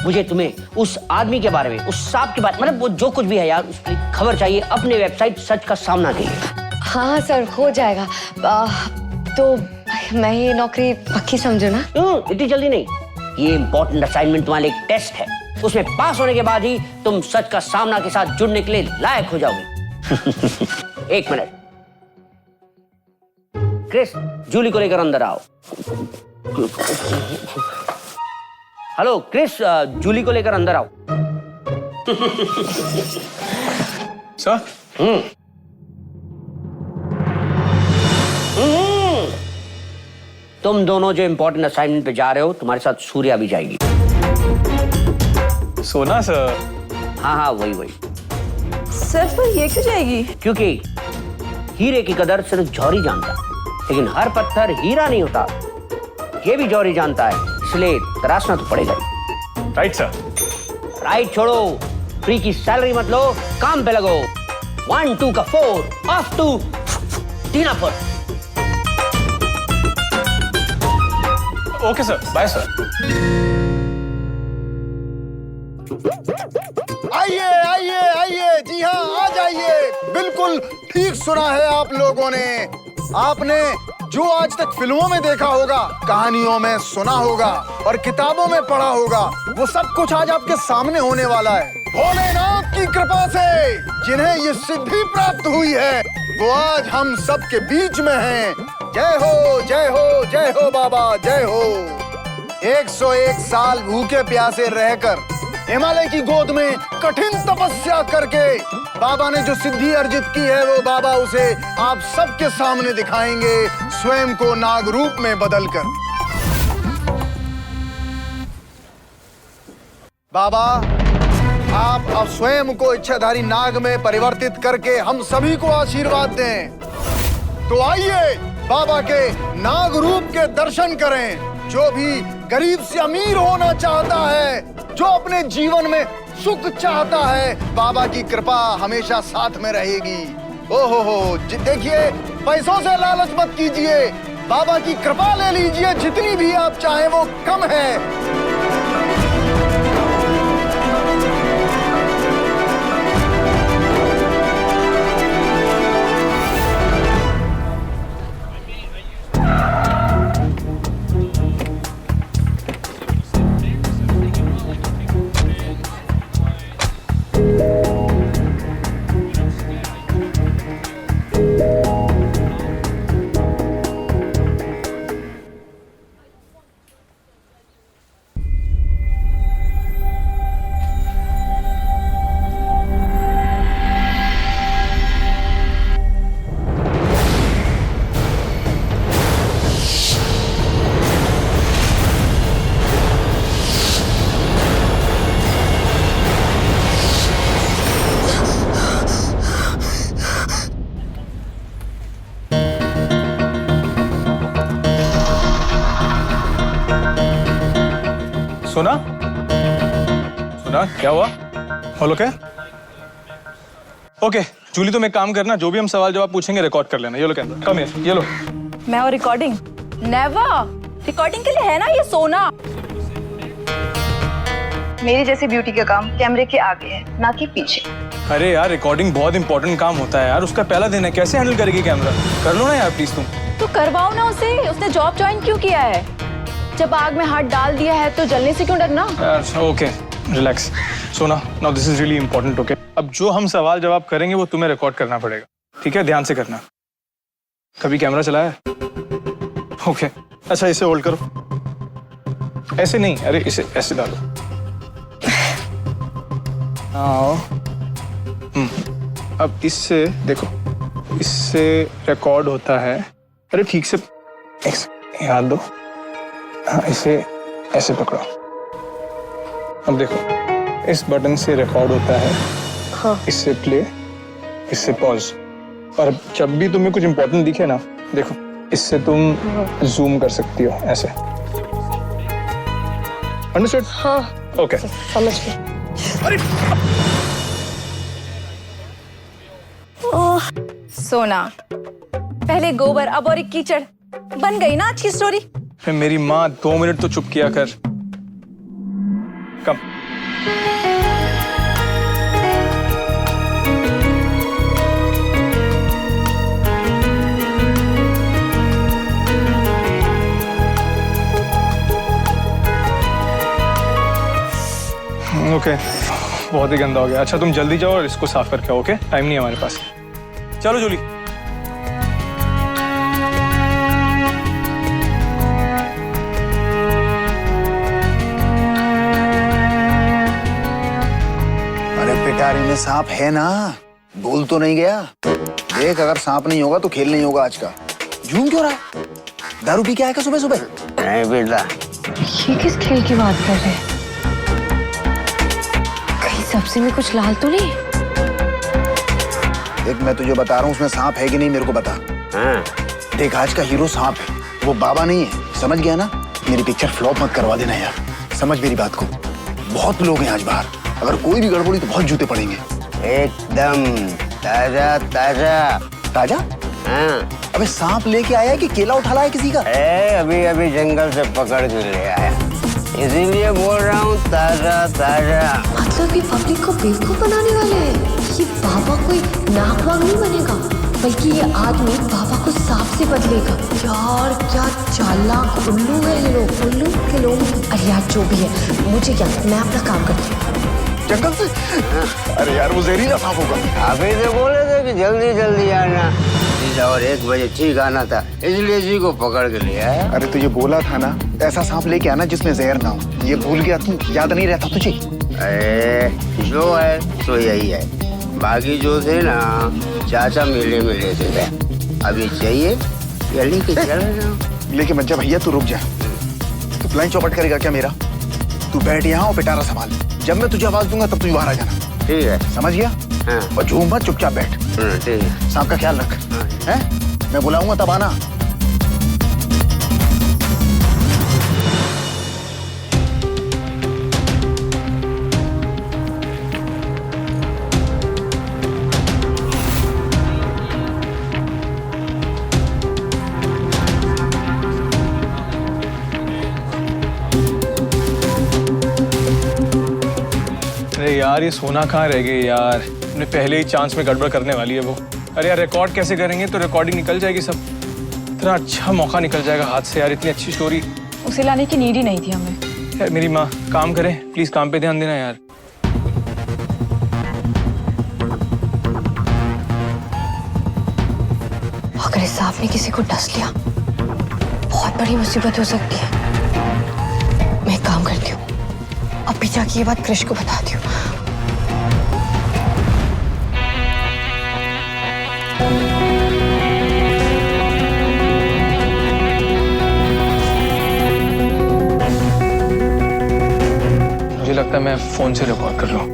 Speaker 13: मुझे तुम्हें उस आदमी के बारे में, उस सांप के बारे में, मतलब वो जो कुछ भी है यार, उसकी खबर चाहिए अपने वेबसाइट सच का सामना के लिए।
Speaker 1: हाँ सर, हो जाएगा। तो मैं ये नौकरी पक्की समझू ना?
Speaker 13: इतनी जल्दी नहीं। ये इंपॉर्टेंट असाइनमेंट तुम्हारे लिए एक टेस्ट है, उसमें पास होने के बाद ही तुम सच का सामना के साथ जुड़ने के लिए लायक हो जाओगे। 1 मिनट, क्रिस, जूली को लेकर अंदर आओ। हेलो क्रिस, जूली को लेकर अंदर आओ।
Speaker 9: सर?
Speaker 13: तुम दोनों जो इंपॉर्टेंट असाइनमेंट पे जा रहे हो, तुम्हारे साथ सूर्या भी जाएगी।
Speaker 9: सोना सर?
Speaker 13: हाँ वही।
Speaker 10: सर पर ये क्यों जाएगी?
Speaker 13: क्योंकि हीरे की कदर सिर्फ जौहरी जानता है, लेकिन हर पत्थर हीरा नहीं होता। ये भी जौहरी जानता है, इसलिए तराशना तो पड़ेगा।
Speaker 9: Right sir.
Speaker 13: राइट छोड़ो, फ्री की सैलरी मत लो, काम पे लगो। 1 2 का 4 off to Dinapur.
Speaker 9: Okay sir, bye sir.
Speaker 5: आइए, जी हाँ आ जाइए। बिल्कुल ठीक सुना है आप लोगों ने। आपने जो आज तक फिल्मों में देखा होगा, कहानियों में सुना होगा और किताबों में पढ़ा होगा, वो सब कुछ आज आपके सामने होने वाला है। भोलेनाथ की कृपा से जिन्हें ये सिद्धि प्राप्त हुई है, वो आज हम सब के बीच में हैं। जय हो, जय हो, जय हो बाबा, जय हो। 101 साल भूखे प्यासे रहकर हिमालय की गोद में कठिन तपस्या करके बाबा ने जो सिद्धि अर्जित की है वो बाबा उसे आप सबके सामने दिखाएंगे, स्वयं को नाग रूप में बदलकर। बाबा, आप अब स्वयं को इच्छाधारी नाग में परिवर्तित करके हम सभी को आशीर्वाद दें। तो आइए बाबा के नाग रूप के दर्शन करें। जो भी गरीब से अमीर होना चाहता है, जो अपने जीवन में सुख चाहता है, बाबा की कृपा हमेशा साथ में रहेगी। ओहो, देखिए, पैसों से लालच मत कीजिए, बाबा की कृपा ले लीजिए, जितनी भी आप चाहें वो कम है।
Speaker 9: सुना क्या हुआ? All okay? ओके जूली, तुम एक काम करना, जो भी हम सवाल जवाब पूछेंगे रिकॉर्ड कर लेना। ये लो कैमरा, कम हियर, ये लो।
Speaker 10: मैं और रिकॉर्डिंग? नेवर। रिकॉर्डिंग के लिए है ना ये सोना।
Speaker 14: मेरी जैसे ब्यूटी का काम कैमरे के आगे है, ना कि पीछे।
Speaker 9: अरे यार, रिकॉर्डिंग बहुत इंपॉर्टेंट काम होता है यार, उसका पहला दिन है, कैसे हैंडल करेगी कैमरा? कर लो ना यार प्लीज तुम।
Speaker 10: तो करवाओ ना उसे, उसने जॉब ज्वाइन क्यों किया है? जब आग में हाथ डाल दिया है तो जलने से क्यों डरना?
Speaker 9: Okay relax. Sona, now this is really important. Okay, अब जो हम सवाल जवाब करेंगे वो तुम्हें रिकॉर्ड करना पड़ेगा, ठीक है? ध्यान से करना। कभी कैमरा चलाया? ओके, अच्छा इसे होल्ड करो। ऐसे नहीं, अरे इसे ऐसे डालो। आओ। अब इससे देखो, इससे रिकॉर्ड होता है। अरे ठीक से याद दो। हाँ, इसे ऐसे पकड़ो। अब देखो, इस बटन से रिकॉर्ड होता है। हाँ। इससे प्ले, इससे पॉज। और जब भी तुम्हें कुछ इंपॉर्टेंट दिखे ना, देखो इससे तुम जूम कर सकती हो ऐसे। अंडरस्टूड?
Speaker 3: हाँ।
Speaker 9: ओके,
Speaker 3: समझ गई।
Speaker 9: अरे
Speaker 10: सोना, पहले गोबर अब और एक कीचड़। बन गई ना आज की स्टोरी?
Speaker 9: मेरी माँ, 2 मिनट तो चुप किया कर। कम। ओके, बहुत ही गंदा हो गया। अच्छा तुम जल्दी जाओ और इसको साफ करके आओ। ओके, टाइम नहीं है हमारे पास। चलो जूली।
Speaker 5: पिटारी में सांप है ना, बोल तो नहीं गया। देख, अगर सांप नहीं होगा तो खेल नहीं होगा आज का। झूम क्यों रहा है? दारू पी के आएगा सुबह सुबह?
Speaker 13: नहीं बेटा।
Speaker 8: ये किस खेल की बात कर रहे हैं? कहीं सब्जी में कुछ लाल तो नहीं?
Speaker 5: देख, मैं तुझे बता रहा हूँ, उसमें सांप है कि नहीं मेरे को बता।
Speaker 13: हाँ।
Speaker 5: देख, आज का हीरो सांप है, वो बाबा नहीं है, समझ गया ना? मेरी पिक्चर फ्लॉप मत करवा देना यार, समझ मेरी बात को। बहुत लोग हैं आज बाहर, अगर कोई भी गड़बड़ी तो बहुत जूते पड़ेंगे।
Speaker 13: एकदम ताजा ताजा।
Speaker 5: ताजा?
Speaker 13: हाँ।
Speaker 5: अबे सांप लेके आया है कि केला उठा लाया किसी का?
Speaker 13: अभी अभी जंगल से पकड़ के ले आया, इसीलिए बोल रहा हूँ ताजा ताजा।
Speaker 1: मतलब ये पब्लिक को बेवकूफ बनाने वाले हैं। ये बाबा कोई नाक वाग नहीं बनेगा, बल्कि ये आदमी बाबा को सांप से बदलेगा। यार क्या चालाक उल्लू है ये लोग, उल्लू के लोग। अरे यार जो भी है, मुझे क्या, मैं अपना काम करती हूँ।
Speaker 5: जंगल से? अरे यार वो जहरीला सांप होगा।
Speaker 13: आप इसे बोले थे कि जल्दी जल्दी आना, और 1 बजे ठीक आना था, इसलिए जी को पकड़ के ले आया।
Speaker 5: अरे तुझे बोला था ना, ऐसा सांप लेके आना जिसमें जहर ना हो। ये भूल गया तू? याद नहीं रहता तुझे?
Speaker 13: अरे जो है तो यही है, बाकी जो थे ना चाचा मेले में लेके गए। अभी चाहिए या लेके चल रहा।
Speaker 5: लेके मत जा भैया, तू रुक जा। तू फ्लाइंग चौपट करेगा क्या मेरा? तू बैठ यहाँ और पिटारा संभाल। जब मैं तुझे आवाज दूंगा तब तू बाहर आ जाना।
Speaker 13: ठीक है,
Speaker 5: समझ गया?
Speaker 13: हाँ।
Speaker 5: और झूम मत, चुपचाप बैठ।
Speaker 13: ठीक है।
Speaker 5: सांप का ख्याल रख। हैं? मैं बुलाऊंगा तब आना।
Speaker 9: अरे यार ये सोना कहाँ रह गई यार, अपने पहले ही चांस में गड़बड़ करने वाली है वो। अरे यार रिकॉर्ड कैसे करेंगे, तो रिकॉर्डिंग निकल जाएगी सब। इतना अच्छा मौका निकल जाएगा हाथ से यार, इतनी अच्छी स्टोरी।
Speaker 10: उसे लाने की नीड ही नहीं थी हमें।
Speaker 9: यार मेरी माँ, काम करें प्लीज, काम पे ध्यान देना यार।
Speaker 1: अगर इस सांप ने किसी को डस लिया बहुत बड़ी मुसीबत हो सकती है। मैं एक काम करती हूँ, अभी जाके ये बात कृष को बताती हूँ।
Speaker 9: मुझे लगता है मैं फोन से रिकॉर्ड कर लूँ।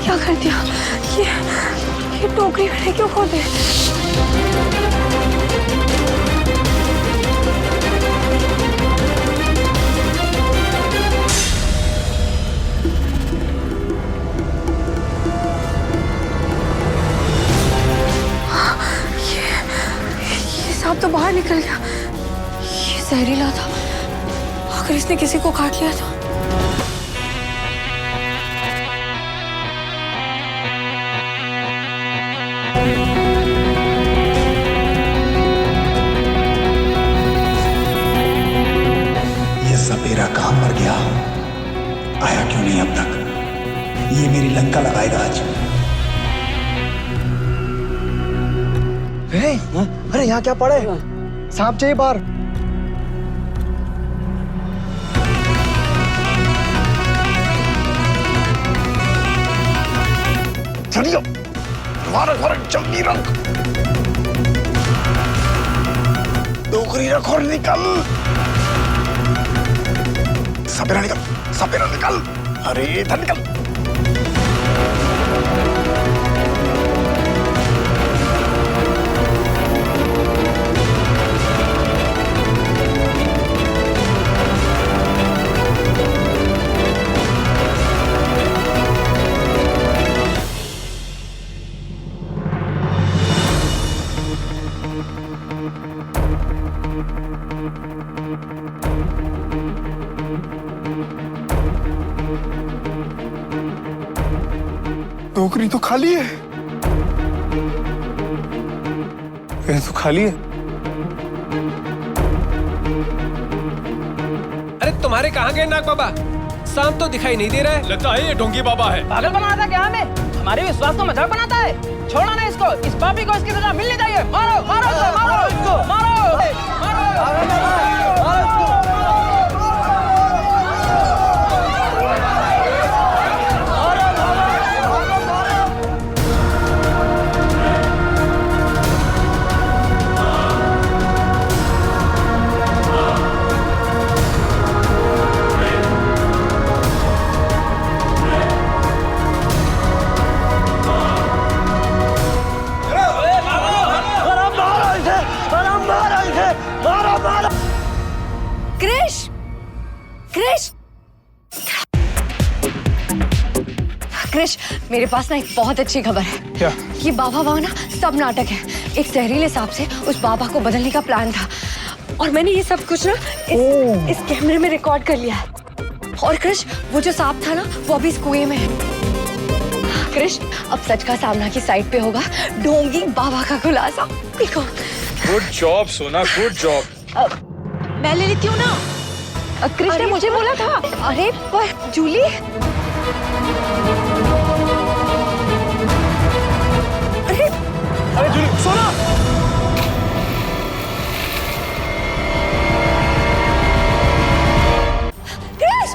Speaker 1: क्या कर दिया? ये टोकरी मैंने क्यों खो दी? ये सांप तो बाहर निकल गया। ये जहरीला था, अगर इसने किसी को काट लिया तो।
Speaker 15: ये सपेरा कहाँ मर गया, आया क्यों नहीं अब तक? ये मेरी लंका लगाएगा आज।
Speaker 5: अरे यहाँ क्या पड़ा है? सांप चाहिए बाहर। चलिए, जल्दी रख। टोकरी रख और निकल। सपेरा निकल, सपेरा निकल। अरे इधर निकल।
Speaker 9: टोकरी तो खाली है। ये तो खाली है।
Speaker 16: अरे तुम्हारे कहाँ गए नाग बाबा? सांप तो दिखाई नहीं दे रहा है।
Speaker 9: लगता है ये ढोंगी बाबा है।
Speaker 11: पागल बनाता क्या हमें? हमारे विश्वास को मजाक बनाता है। छोड़ो ना इसको, इस पापी को इसकी सजा मिलनी चाहिए। मारो मारो इसको, मारो इसको, मारो मारो।
Speaker 17: क्रिश, मेरे पास ना एक बहुत अच्छी खबर है।
Speaker 9: क्या?
Speaker 17: ये बाबा वहाँ ना सब नाटक है। एक जहरीले सांप से उस बाबा को बदलने का प्लान था और मैंने ये सब कुछ ना इस कैमरे में रिकॉर्ड कर लिया है। और क्रिश, वो जो सांप था ना वो अभी इस कुएं में है। क्रिश, अब सच का सामना की साइड पे होगा ढोंगी बाबा का खुलासा। देखो।
Speaker 9: गुड जॉब सोना, गुड जॉब।
Speaker 17: मैं ले लेती हूँ ना। क्रिश ने मुझे बोला था। अरे पर जूली,
Speaker 9: अरे जूली, सोना।
Speaker 17: क्रिश!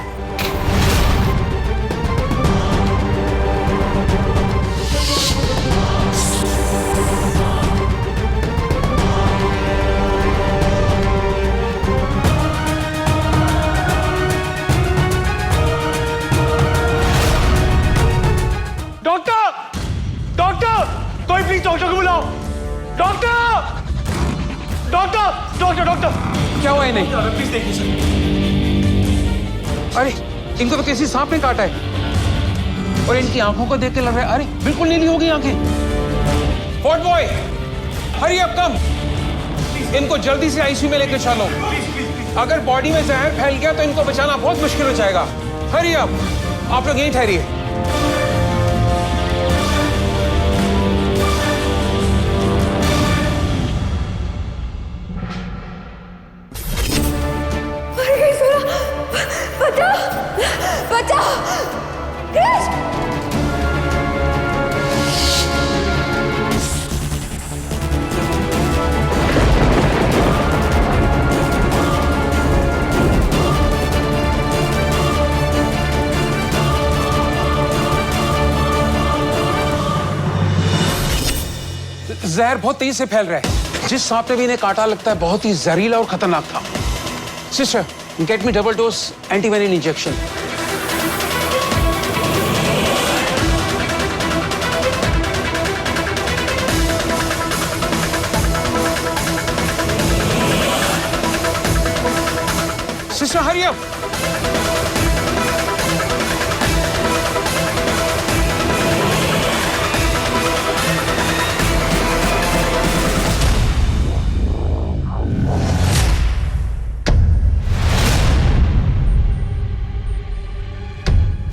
Speaker 9: डॉक्टर, डॉक्टर, कोई प्लीज डॉक्टर को बुलाओ। Doctor, doctor, doctor, doctor.
Speaker 16: क्या हुआ इन्हें?
Speaker 9: प्लीज देखिए सर।
Speaker 16: अरे इनको तो किसी सांप ने काटा है और इनकी आंखों को देख के लग रहा है, अरे बिल्कुल नीली हो गई आंखें। वार्ड बॉय, हरी अप कम। इनको जल्दी से आईसीयू में लेकर चलो। अगर बॉडी में जहर फैल गया तो इनको बचाना बहुत मुश्किल हो जाएगा। हरी अप, आप लोग यहीं ठहरिए।
Speaker 17: बचाओ! क्रिश!
Speaker 16: जहर बहुत तेज से फैल रहा है। जिस सांप ने भी इन्हें काटा लगता है बहुत ही जहरीला और खतरनाक था। Sister, get me double dose antivenin injection. Sister, hurry up.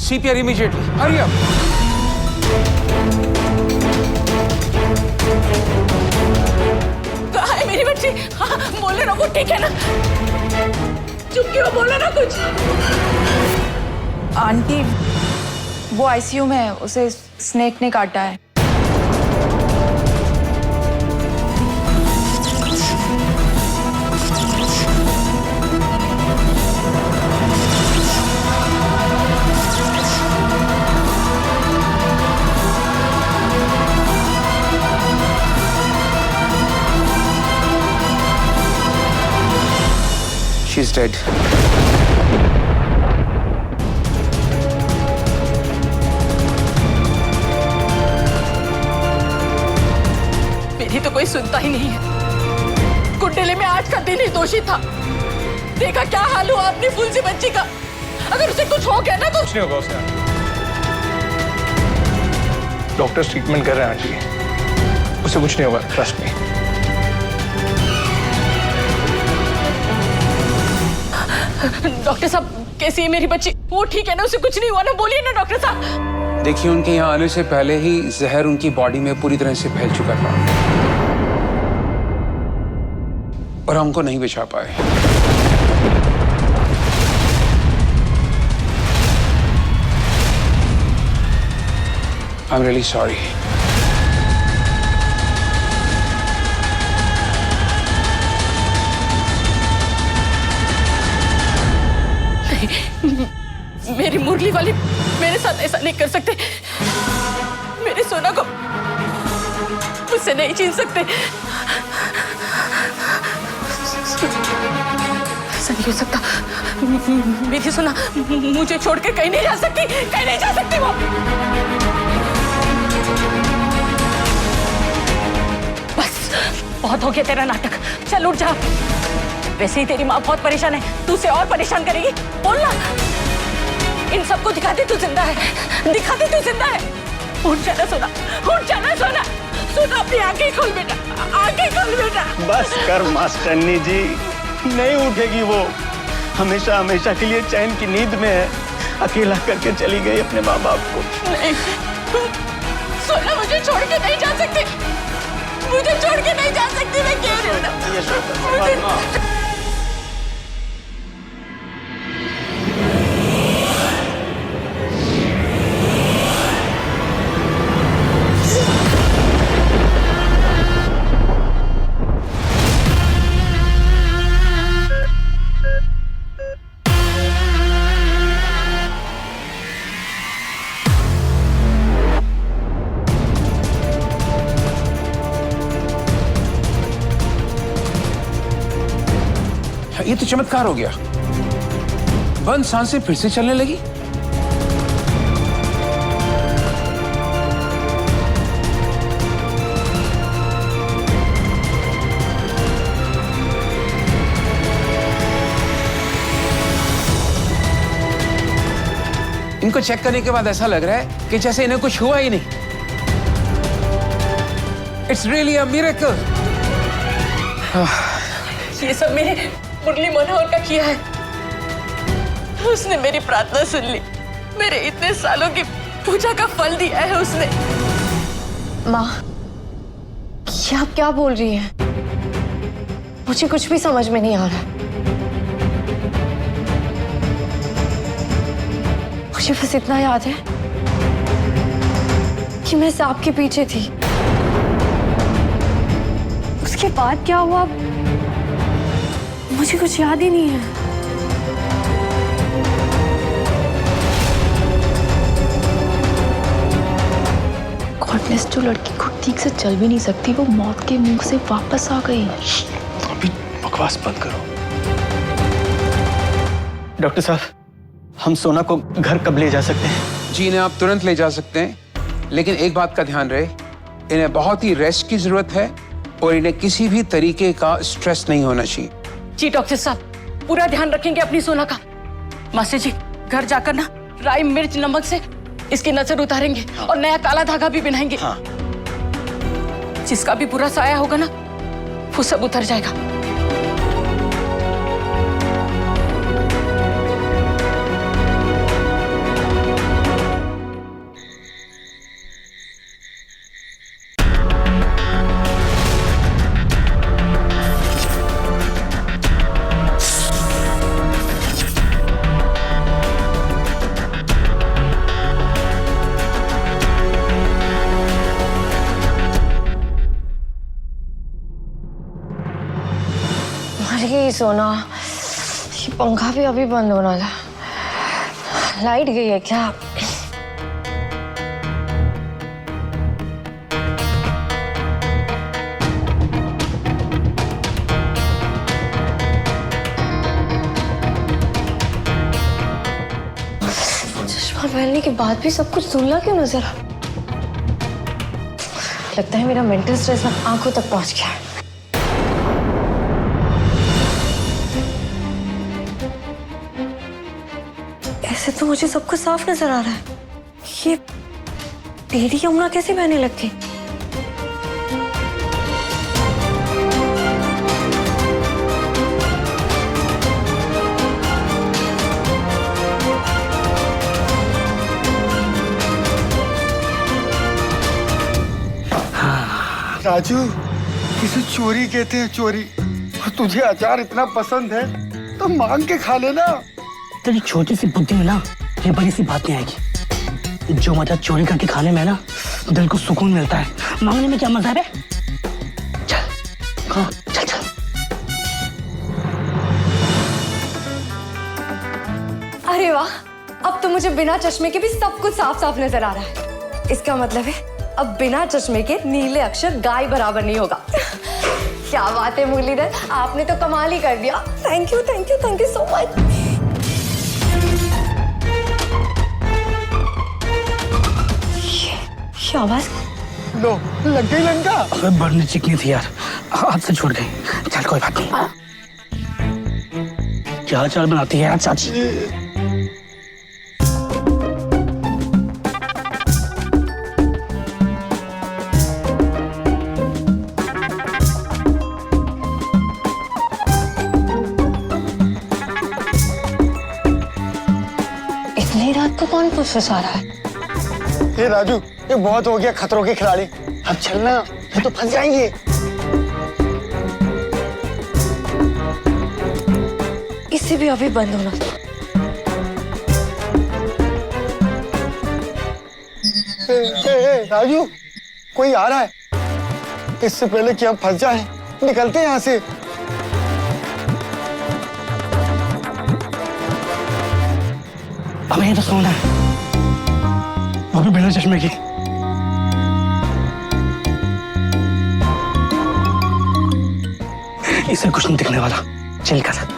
Speaker 16: CPR immediately. Hurry up.
Speaker 8: कहाँ है मेरी बच्ची? हाँ, बोले ना, वो ठीक है ना? चुप क्यों, बोलो ना कुछ।
Speaker 10: आंटी, वो आईसीयू में है, उसे स्नेक ने काटा है।
Speaker 16: She's dead.
Speaker 8: मेरी तो कोई सुनता ही नहीं है। कुंडली में आज का दिन ही दोषी था। देखा क्या हाल हुआ अपनी फूल सी बच्ची का। अगर उसे कुछ हो गया ना तो
Speaker 9: कुछ नहीं होगा उसे। डॉक्टर्स ट्रीटमेंट कर रहे हैं आंटी, उसे कुछ नहीं होगा, ट्रस्ट मी।
Speaker 8: डॉक्टर साहब, कैसी है मेरी बच्ची? वो ठीक है ना? उसे कुछ नहीं हुआ ना? बोलिए ना डॉक्टर साहब।
Speaker 16: देखिए, उनके यहाँ आने से पहले ही जहर उनकी बॉडी में पूरी तरह से फैल चुका था और हमको नहीं बचा पाए। I am really sorry.
Speaker 8: मेरी मुरली वाली मेरे साथ ऐसा नहीं कर सकते। मेरे सोना को मुझसे नहीं छीन सकते। ऐसा नहीं हो सकता। मेरी सोना मुझे छोड़ के कहीं नहीं जा सकती, कहीं नहीं जा सकती वो। बस बहुत हो गया तेरा नाटक, चल उठ जा। वैसे ही तेरी माँ बहुत परेशान है, तू उसे और परेशान करेगी। बोलना, इन सबको दिखाते तू जिंदा है, दिखाते तू जिंदा है। उठ जाना सोना, उठ जाना सोना, सोना अपनी आंखें खोल बेटा, आंखें खोल बेटा।
Speaker 7: बस कर मास्टरनी जी, नहीं उठेगी वो। हमेशा हमेशा के लिए चैन की नींद में है, अकेला करके चली गई अपने माँ बाप को।
Speaker 8: नहीं सोना, मुझे छोड़ के नहीं जा सकती, मुझे छोड़ के नहीं जा सकती, मैं कह रही हूँ ना।
Speaker 16: ये तो चमत्कार हो गया, बंद सांसें फिर से चलने लगी। इनको चेक करने के बाद ऐसा लग रहा है कि जैसे इन्हें कुछ हुआ ही नहीं। It's really a miracle.
Speaker 8: ये सब मेरे मुरली मनोहर का किया है। उसने मेरी प्रार्थना सुन ली, मेरे इतने सालों की पूजा का फल दिया है उसने।
Speaker 17: माँ, ये आप क्या बोल रही हैं? मुझे कुछ भी समझ में नहीं आ रहा। मुझे बस इतना याद है कि मैं सांप के पीछे थी। उसके बाद क्या हुआ मुझे कुछ याद ही नहीं है।
Speaker 1: गॉडनेस, जो लड़की खुद ठीक से चल भी नहीं सकती, वो मौत के मुंह से वापस आ गई।
Speaker 6: अभी बकवास बंद करो। डॉक्टर साहब, हम सोना को घर कब ले जा सकते हैं?
Speaker 16: जी, इन्हें आप तुरंत ले जा सकते हैं, लेकिन एक बात का ध्यान रहे, इन्हें बहुत ही रेस्ट की जरूरत है और इन्हें किसी भी तरीके का स्ट्रेस नहीं होना चाहिए।
Speaker 8: जी डॉक्टर साहब, पूरा ध्यान रखेंगे अपनी सोना का। मास्टर जी, घर जाकर ना राई मिर्च नमक से इसकी नजर उतारेंगे और नया काला धागा भी पहनाएंगे।
Speaker 6: हाँ।
Speaker 8: जिसका भी बुरा साया होगा ना, वो सब उतर जाएगा।
Speaker 17: सोना, ये पंखा भी अभी बंद होना था। लाइट गई है क्या? चश्मा पहनने के बाद भी सब कुछ धुंधला क्यों नजर आ? लगता है मेरा मेंटल स्ट्रेस ना आंखों तक पहुंच गया है। ऐसे तो मुझे सब कुछ साफ नजर आ रहा है। ये टेढ़ी यमुना कैसे बहने लग गई?
Speaker 5: राजू, किसे चोरी कहते हैं, चोरी। तुझे अचार इतना पसंद है तो मांग के खा लेना।
Speaker 11: तेरी छोटी सी बुद्धि में ना ये बड़ी सी बात नहीं आएगी। जो मजा चोरी करके खाने में है ना, दिल को सुकून मिलता है। मांगने में क्या मजा है? चल खा, चल चल।
Speaker 17: अरे वाह, अब तो मुझे बिना चश्मे के भी सब कुछ साफ साफ नजर आ रहा है। इसका मतलब है अब बिना चश्मे के नीले अक्षर गाय बराबर नहीं होगा। क्या बात है मुरलीधर, आपने तो कमाल ही कर दिया। Thank you thank you thank you so much. ये आवाज
Speaker 5: लो, लग गई लंका।
Speaker 11: अबे बढ़ने चिकनी थी यार, हाथ से छूट गई। चल कोई बात नहीं। क्या चाल बनाती है यार चाची।
Speaker 17: महसूस आ रहा है।
Speaker 5: ये राजू, ये बहुत हो गया खतरों के खिलाड़ी। अब चलना, ये तो फंस जाएंगे।
Speaker 17: इससे भी अभी बंद होना था।
Speaker 5: राजू, कोई आ रहा है। इससे पहले कि हम फंस जाएं, निकलते हैं यहाँ से।
Speaker 11: हमें तो सोना है, वो भी बिना चश्मे की। इसे कुछ नहीं दिखने वाला। चल कर।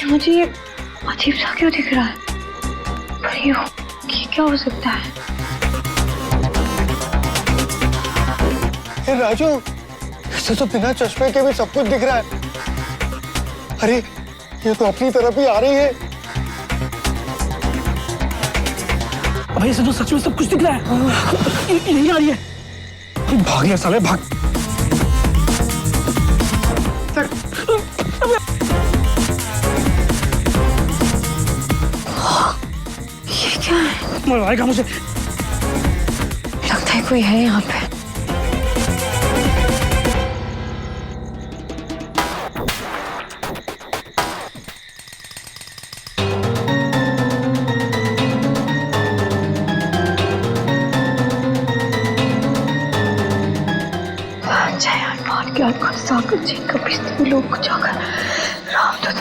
Speaker 17: मुझे ये अजीब सा क्यों दिख रहा है? पर ये क्या हो सकता है?
Speaker 5: राजू, इसे तो बिना चश्मे के भी सब कुछ दिख रहा है। अरे, ये तो अपनी तरफ ही आ रही है।
Speaker 11: अबे इसे तो सच में सब कुछ दिख रहा है। यही आ रही है। भाग गया साले, भाग।
Speaker 17: क्या है?
Speaker 11: मरवाएगा मुझे।
Speaker 17: लगता है कोई है यहाँ पे। जय हनुमान ज्ञान गुण सागर जी कपीस लोग को जाकर राम दूत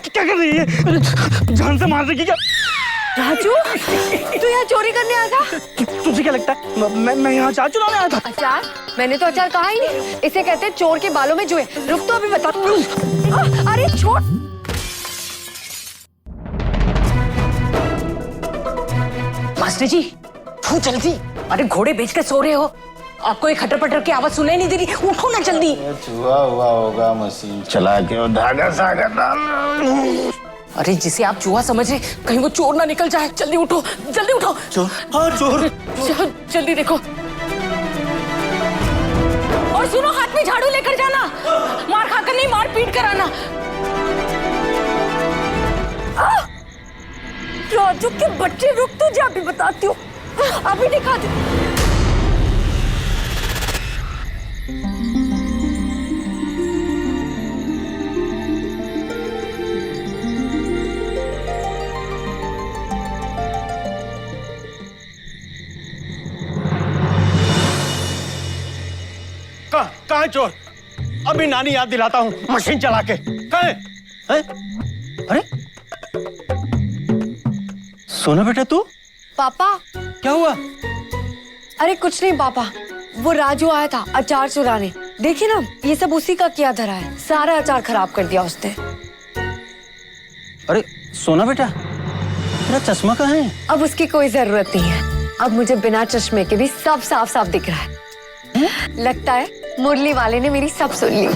Speaker 11: क्या कर रही है? जान से मार देगी क्या?
Speaker 17: राजू, तू यहाँ चोरी करने आया था?
Speaker 11: तुझे क्या लगता है मैं यहाँ अचार चुराने आया था?
Speaker 17: अचार? मैंने तो अचार कहा ही नहीं। इसे कहते हैं चोर के बालों में जुए। रुक तो अभी बता। अरे छोड़।
Speaker 8: मास्टर जी, तू जल्दी। अरे घोड़े बेच कर सो रहे हो, आपको एक खटर पटर की आवाज सुनाई नहीं दे रही? उठो ना जल्दी।
Speaker 18: चूहा हुआ होगा, मशीन चला के और धागा सागा डाल।
Speaker 8: अरे जिसे आप चूहा समझ रहे, कहीं वो चोर ना निकल जाए। जल्दी उठो, जल्दी उठो।
Speaker 11: चोर? हाँ चोर।
Speaker 8: जल्दी देखो। और सुनो, हाथ में झाड़ू लेकर जाना। मार खाकर नहीं, मार पीट कर आना।
Speaker 17: राजू के बच्चे, रुक, तुझे अभी बताती हूँ। अभी दिखाती हूँ।
Speaker 7: कहाँ है चोर? अभी नानी याद दिलाता हूँ मशीन चला के। कहाँ है? अरे सोना बेटा, तू?
Speaker 17: पापा,
Speaker 7: क्या हुआ?
Speaker 17: अरे कुछ नहीं पापा, वो राजू आया था अचार चुराने। देखिए ना, ये सब उसी का किया धरा है। सारा अचार खराब कर दिया उसने।
Speaker 7: अरे सोना बेटा, तेरा चश्मा कहाँ है?
Speaker 17: अब उसकी कोई जरूरत नहीं है। अब मुझे बिना चश्मे के भी सब साफ साफ दिख रहा है। लगता है मुरली वाले ने मेरी सब सुन ली।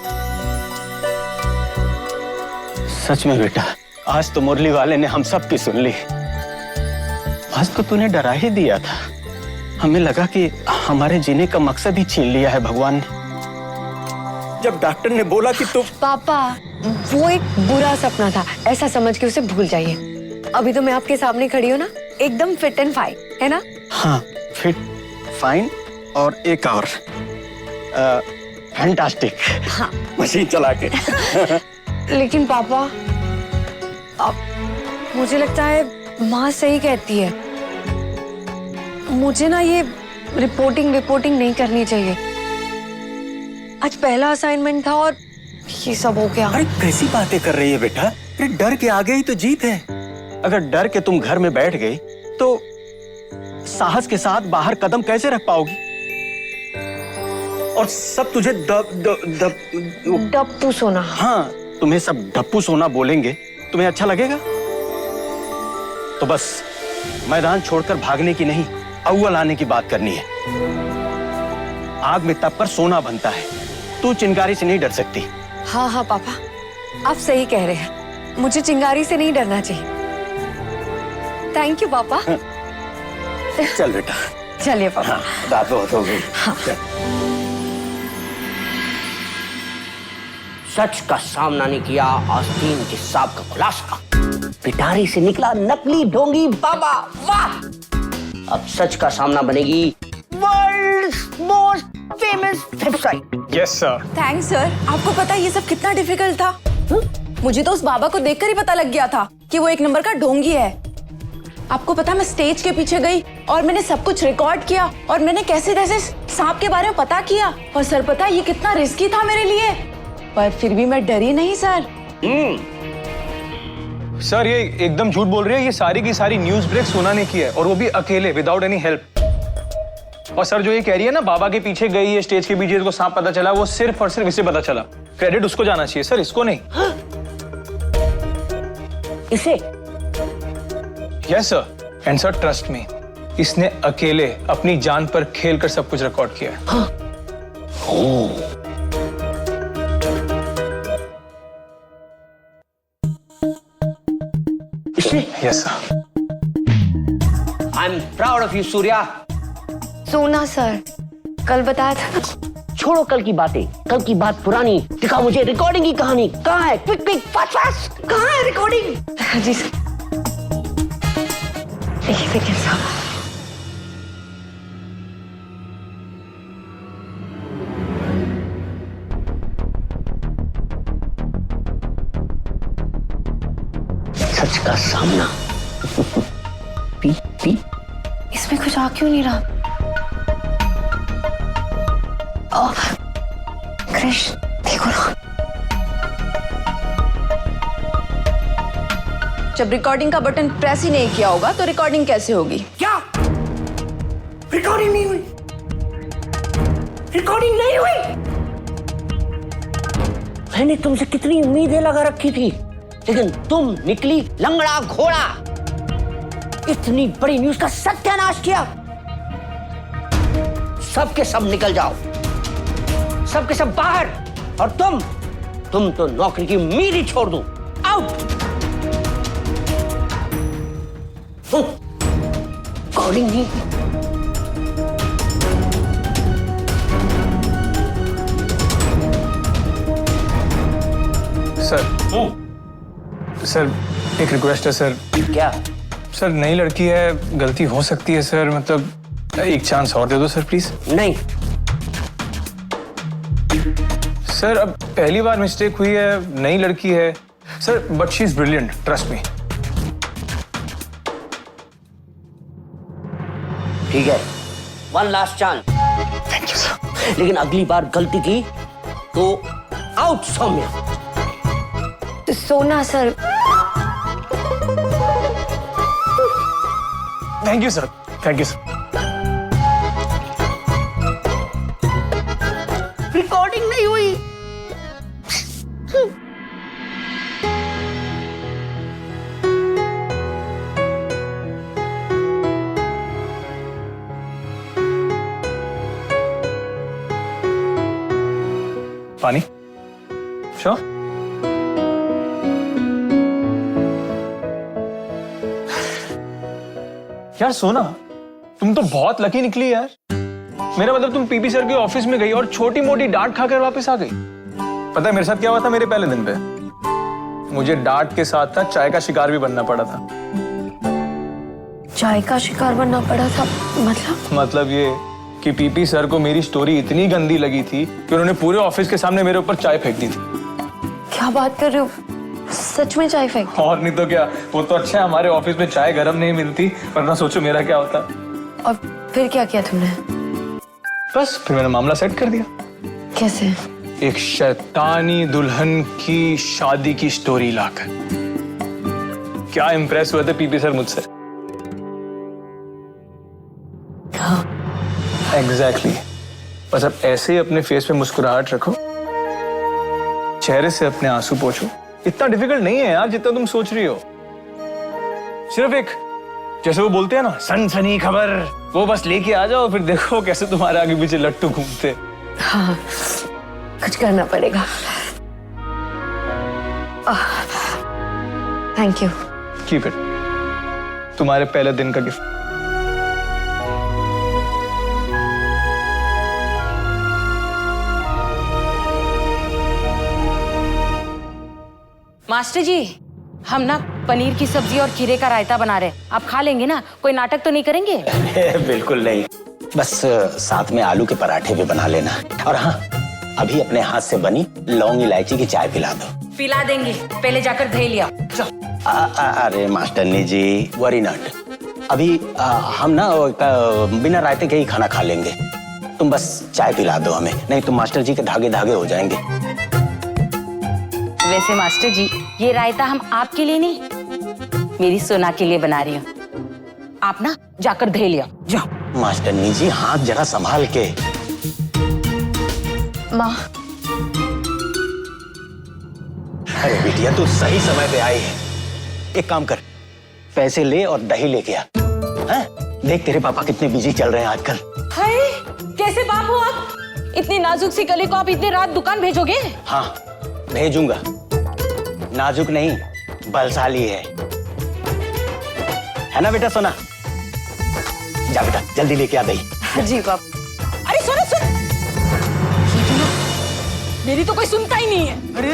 Speaker 7: सच में बेटा, आज तो मुरली वाले ने हम सब की सुन ली। आज तो तूने डरा ही दिया था। हमें लगा कि हमारे जीने का मकसद ही छीन लिया है भगवान ने। जब डॉक्टर ने बोला कि तू...
Speaker 17: पापा, वो एक बुरा सपना था, ऐसा समझ के उसे भूल जाइए। अभी तो मैं आपके सामने खड़ी हूँ ना, एकदम फिट एंड फाइन, है ना?
Speaker 7: हाँ, फिट, फाइन और एक और फैंटास्टिक।
Speaker 17: हाँ।
Speaker 7: मशीन चला के।
Speaker 17: लेकिन पापा, अब मुझे लगता है माँ सही कहती है। मुझे ना ये रिपोर्टिंग नहीं करनी चाहिए। आज पहला असाइनमेंट था और ये सब हो गया।
Speaker 7: अरे कैसी बातें कर रही है बेटा? अरे डर के आगे ही तो जीत है। अगर डर के तुम घर में बैठ गई तो साहस के साथ बाहर कदम कैसे रख पाओगी? और सब तुझे
Speaker 17: डप्पू सोना।
Speaker 7: हाँ, तुम्हें सब डप्पू सोना बोलेंगे तुम्हें अच्छा लगेगा? तो बस मैदान छोड़कर भागने की नहीं, अव्वल आने की बात करनी है। आग में तप कर सोना बनता है। तू चिंगारी से नहीं डर सकती।
Speaker 17: हाँ हाँ पापा, आप सही कह रहे हैं। मुझे चिंगारी से नहीं डरना चाहिए। थैंक यू पापा।
Speaker 7: चल बेटा।
Speaker 17: चलिए पापा।
Speaker 7: रात बहुत हो गई।
Speaker 17: हाँ।
Speaker 13: सच का सामना नहीं किया आस्तीन के सांप का खुलासा। पिटारी से निकला नकली ढोंगी बाबा। वाह! अब सच का सामना बनेगी world's most famous website.
Speaker 9: Yes sir.
Speaker 10: Thanks sir. आपको पता है ये सब कितना डिफिकल्ट था? मुझे तो उस बाबा को देखकर ही पता लग गया था कि वो एक नंबर का ढोंगी है। आपको पता, मैं स्टेज के पीछे गई और मैंने सब कुछ रिकॉर्ड किया और मैंने कैसे कैसे सांप के बारे में पता किया। और सर पता है ये कितना रिस्की था मेरे लिए, पर फिर भी मैं डरी नहीं सर।
Speaker 9: सर ये एकदम झूठ बोल रही है। ये सारी की सारी न्यूज़ ब्रेक सोना ने की है, और वो भी अकेले, विदाउट एनी हेल्प। और सर जो ये कह रही है ना बाबा के पीछे गई है स्टेज के पीछे, इसको सांप पता चला, वो सिर्फ और सिर्फ इसे पता चला। क्रेडिट उसको जाना चाहिए सर, इसको नहीं।
Speaker 13: इसे?
Speaker 9: Yes sir. And sir trust me, इसने अकेले अपनी जान पर खेलकर सब कुछ रिकॉर्ड किया है। Yes sir.
Speaker 13: I am proud of you Surya.
Speaker 17: सोना सर, कल बताया था ना।
Speaker 13: छोड़ो कल की बातें, कल की बात पुरानी। दिखाओ मुझे रिकॉर्डिंग की कहानी। कहाँ है? क्विक क्विक फास्ट फास्ट, कहाँ है रिकॉर्डिंग?
Speaker 17: जी सर। एक सेकेंड साहब।
Speaker 13: सच का सामना। P P.
Speaker 17: इसमें कुछ आ क्यों नहीं रहा? क्रिश देखो ना।
Speaker 10: जब रिकॉर्डिंग का बटन प्रेस ही नहीं किया होगा तो रिकॉर्डिंग कैसे होगी?
Speaker 13: क्या रिकॉर्डिंग नहीं हुई? रिकॉर्डिंग नहीं हुई? मैंने तुमसे कितनी उम्मीदें लगा रखी थी, लेकिन तुम निकली लंगड़ा घोड़ा। इतनी बड़ी न्यूज का सत्यानाश किया। सबके सब निकल जाओ, सबके सब बाहर। और तुम तो नौकरी की उम्मीद ही छोड़ दो। आउट। रिकॉर्डिंग नहीं।
Speaker 9: सर सर एक रिक्वेस्ट है सर।
Speaker 13: क्या?
Speaker 9: सर नई लड़की है, गलती हो सकती है सर, मतलब एक चांस और दे दो सर प्लीज।
Speaker 13: नहीं
Speaker 9: सर, अब पहली बार मिस्टेक हुई है, नई लड़की है sir, but she is brilliant, trust me.
Speaker 13: ठीक है, one last chance.
Speaker 9: Thank you sir.
Speaker 13: लेकिन अगली बार गलती की तो आउट सौम्या।
Speaker 17: सोना sir.
Speaker 9: Thank you sir, thank you sir.
Speaker 13: Recording नहीं हुई।
Speaker 9: पानी? श्योर? यार सोना, तुम तो बहुत लकी निकली यार। मेरा मतलब तुम पीपी सर के ऑफिस में गई और छोटी मोटी डांट खाकर वापस आ गई। पता है मेरे साथ क्या हुआ था मेरे पहले दिन पे? मुझे डांट के साथ साथ चाय का शिकार भी बनना पड़ा था।
Speaker 17: चाय का शिकार बनना पड़ा था?
Speaker 9: मतलब ये कि पीपी सर को मेरी स्टोरी इतनी गंदी लगी थी कि उन्होंने पूरे ऑफिस के सामने मेरे ऊपर चाय फेंक दी थी।
Speaker 17: क्या बात कर रहे हो? सच में चाय फेंक?
Speaker 9: और नहीं तो क्या। वो तो अच्छा है हमारे ऑफिस में चाय गर्म नहीं मिलती, वरना सोचो मेरा क्या होता।
Speaker 17: और फिर क्या किया तुमने?
Speaker 9: बस फिर मैंने मामला सेट कर दिया।
Speaker 17: कैसे?
Speaker 9: एक शैतानी दुल्हन की शादी की स्टोरी लाकर। क्या इंप्रेस हुए थे पीपी सर मुझसे।
Speaker 17: हाँ
Speaker 9: एग्जैक्टली। बस अब ऐसे ही अपने फेस पे मुस्कुराहट रखो, चेहरे से अपने आंसू पोंछो इतना डिफिकल्ट नहीं है यार जितना तुम सोच रही हो। सिर्फ एक, जैसे वो बोलते हैं ना, सनसनी खबर, वो बस लेके आ जाओ, फिर देखो कैसे तुम्हारे आगे पीछे लट्टू घूमते।
Speaker 17: हाँ, कुछ करना पड़ेगा। Thank you.
Speaker 9: कीप इट, तुम्हारे पहले दिन का गिफ्ट।
Speaker 8: मास्टर जी, हम ना पनीर की सब्जी और खीरे का रायता बना रहे हैं, आप खा लेंगे ना? कोई नाटक तो नहीं करेंगे?
Speaker 7: बिल्कुल नहीं, बस साथ में आलू के पराठे भी बना लेना। और हाँ, अभी अपने हाथ से बनी लौंग इलायची की चाय पिला दो।
Speaker 8: पिला देंगे, पहले जाकर दही लिया।
Speaker 7: अरे मास्टरनी जी, वरी नॉट। अभी हम ना बिना रायते के ही खाना खा लेंगे। तुम बस चाय पिला दो हमें, नहीं तो मास्टर जी के धागे धागे हो जाएंगे।
Speaker 8: वैसे मास्टर जी, ये रायता हम आपके लिए नहीं, मेरी सोना के लिए बना रही हूँ। आप ना जाकर दही लिया, जाओ।
Speaker 7: मास्टरनी जी, हाथ जरा संभाल के।
Speaker 17: माँ।
Speaker 7: अरे बिटिया, तू सही समय पे आई है। एक काम कर, पैसे ले और दही लेके आ। हाँ? देख तेरे पापा कितने बिजी चल रहे हैं आजकल।
Speaker 8: हाय, कैसे बाप हो आप? इतनी नाजुक सी कली को आप इतनी रात दुकान भेजोगे?
Speaker 7: हाँ, भेजूंगा। नाजुक नहीं, बलशाली है ना बेटा सोना? जा बेटा, जल्दी लेके आ दही।
Speaker 8: जी बाप। अरे सुनो सुन, मेरी तो कोई सुनता ही नहीं है।
Speaker 9: अरे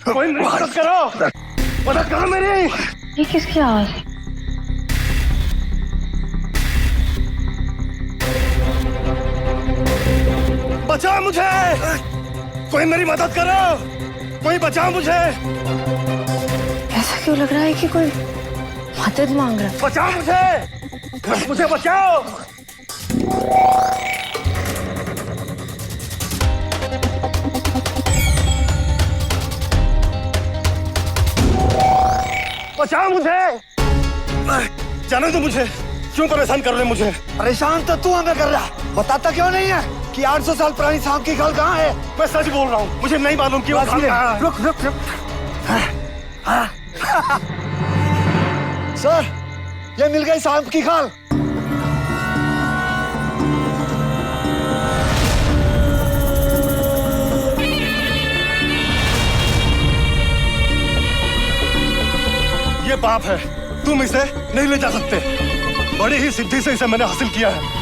Speaker 9: कोई मदद करो, मदद करो मेरी।
Speaker 17: ये किसकी आवाज है?
Speaker 9: बचाओ मुझे, कोई मेरी मदद करो, कोई बचाओ मुझे।
Speaker 17: ऐसा क्यों लग रहा है कि कोई मदद मांग रहा है?
Speaker 9: बचाओ मुझे, मुझे बचाओ। बचाओ मुझे, जाने दो मुझे। क्यों परेशान कर रहे मुझे?
Speaker 5: परेशान तो तू हमें कर रहा है, बताता क्यों नहीं है कि 800 साल पुरानी सांप की खाल कहाँ है?
Speaker 9: मैं सच बोल रहा हूँ, मुझे नहीं मालूम कि वो खाल कहाँ है।
Speaker 5: रुक रुक रुक। सर, ये मिल गई सांप की खाल।
Speaker 9: ये पाप है, तुम इसे नहीं ले जा सकते। बड़ी ही सिद्धि से इसे मैंने हासिल किया है।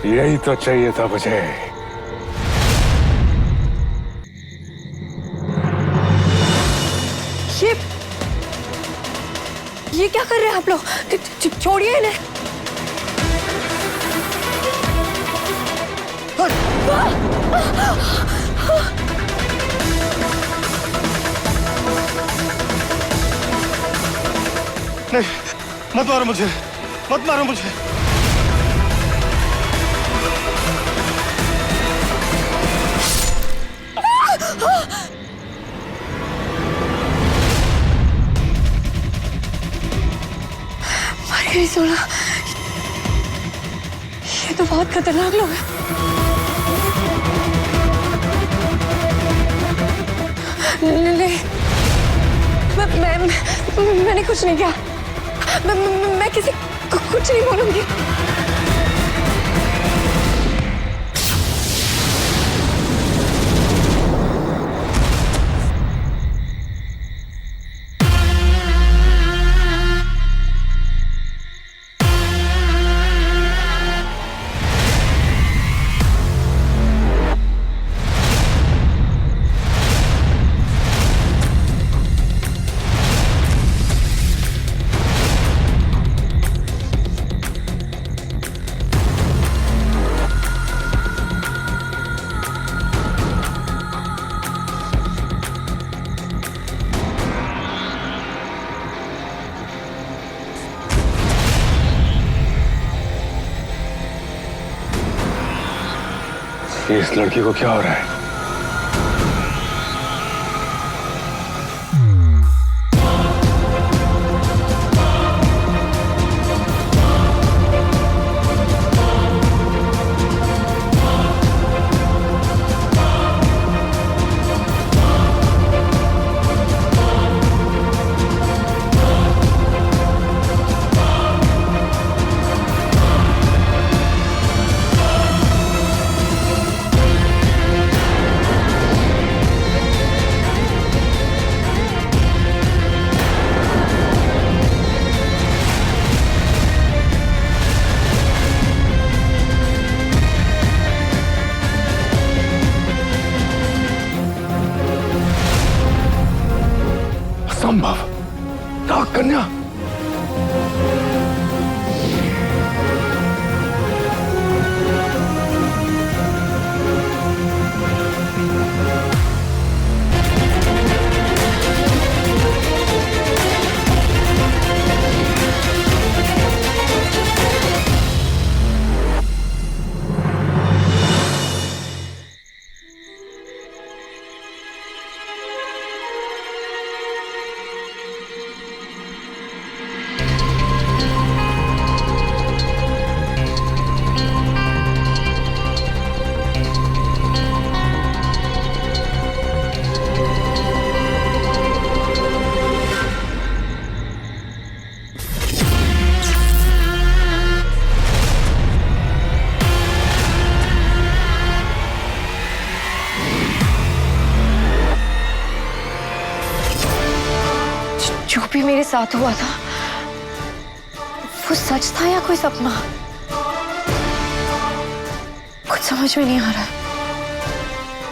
Speaker 4: यही तो चाहिए था मुझे।
Speaker 17: ये क्या कर रहे हैं आप लोग? छोड़िए इन्हें।
Speaker 9: नहीं, मत मारो मुझे, मत मारो मुझे।
Speaker 17: मर गई सोना। ये तो बहुत खतरनाक लोग हैं। नहीं, मैंने कुछ नहीं किया। मैं किसी को कुछ नहीं बोलूंगी।
Speaker 19: ये इस लड़की को क्या हो रहा है? असंभव। नाग कन्या।
Speaker 17: जो भी मेरे साथ हुआ था वो सच था या कोई सपना? कुछ समझ में नहीं आ रहा।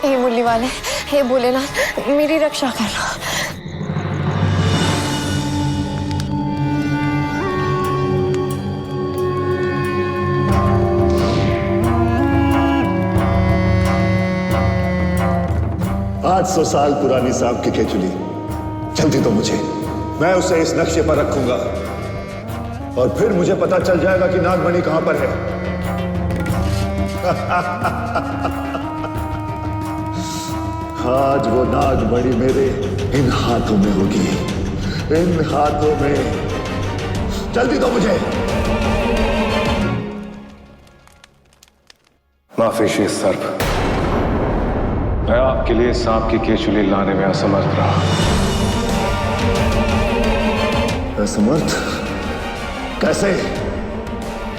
Speaker 17: हे मुरली वाले, हे भोलेनाथ, मेरी रक्षा करना।
Speaker 4: आज 100 साल पुरानी सांप की केचुली जल्दी तो मुझे, मैं उसे इस नक्शे पर रखूंगा और फिर मुझे पता चल जाएगा कि नागमणि कहां पर है। आज वो नागमणि मेरे इन हाथों में होगी, इन हाथों में। जल्दी दो मुझे।
Speaker 19: माफी श्री सर्प, मैं आपके लिए सांप की केचुली लाने में असमर्थ रहा।
Speaker 4: असमर्थ? कैसे?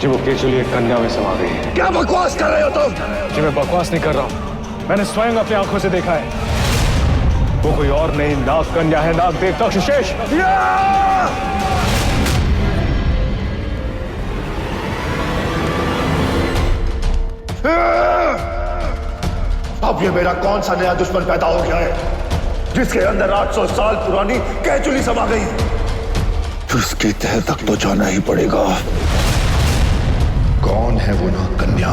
Speaker 19: जी वो केचुली एक कन्या में समा गई है।
Speaker 4: क्या बकवास कर रहे हो तुम?
Speaker 19: जी मैं बकवास नहीं कर रहा हूं, मैंने स्वयं अपनी आंखों से देखा है। वो कोई और नहीं, नाग कन्या है, नाग देवता शेष।
Speaker 4: अब ये मेरा कौन सा नया दुश्मन पैदा हो गया है जिसके अंदर 800 साल पुरानी केचुली समा गई? उसकी तह तक तो जाना ही पड़ेगा। कौन है वो नाग कन्या?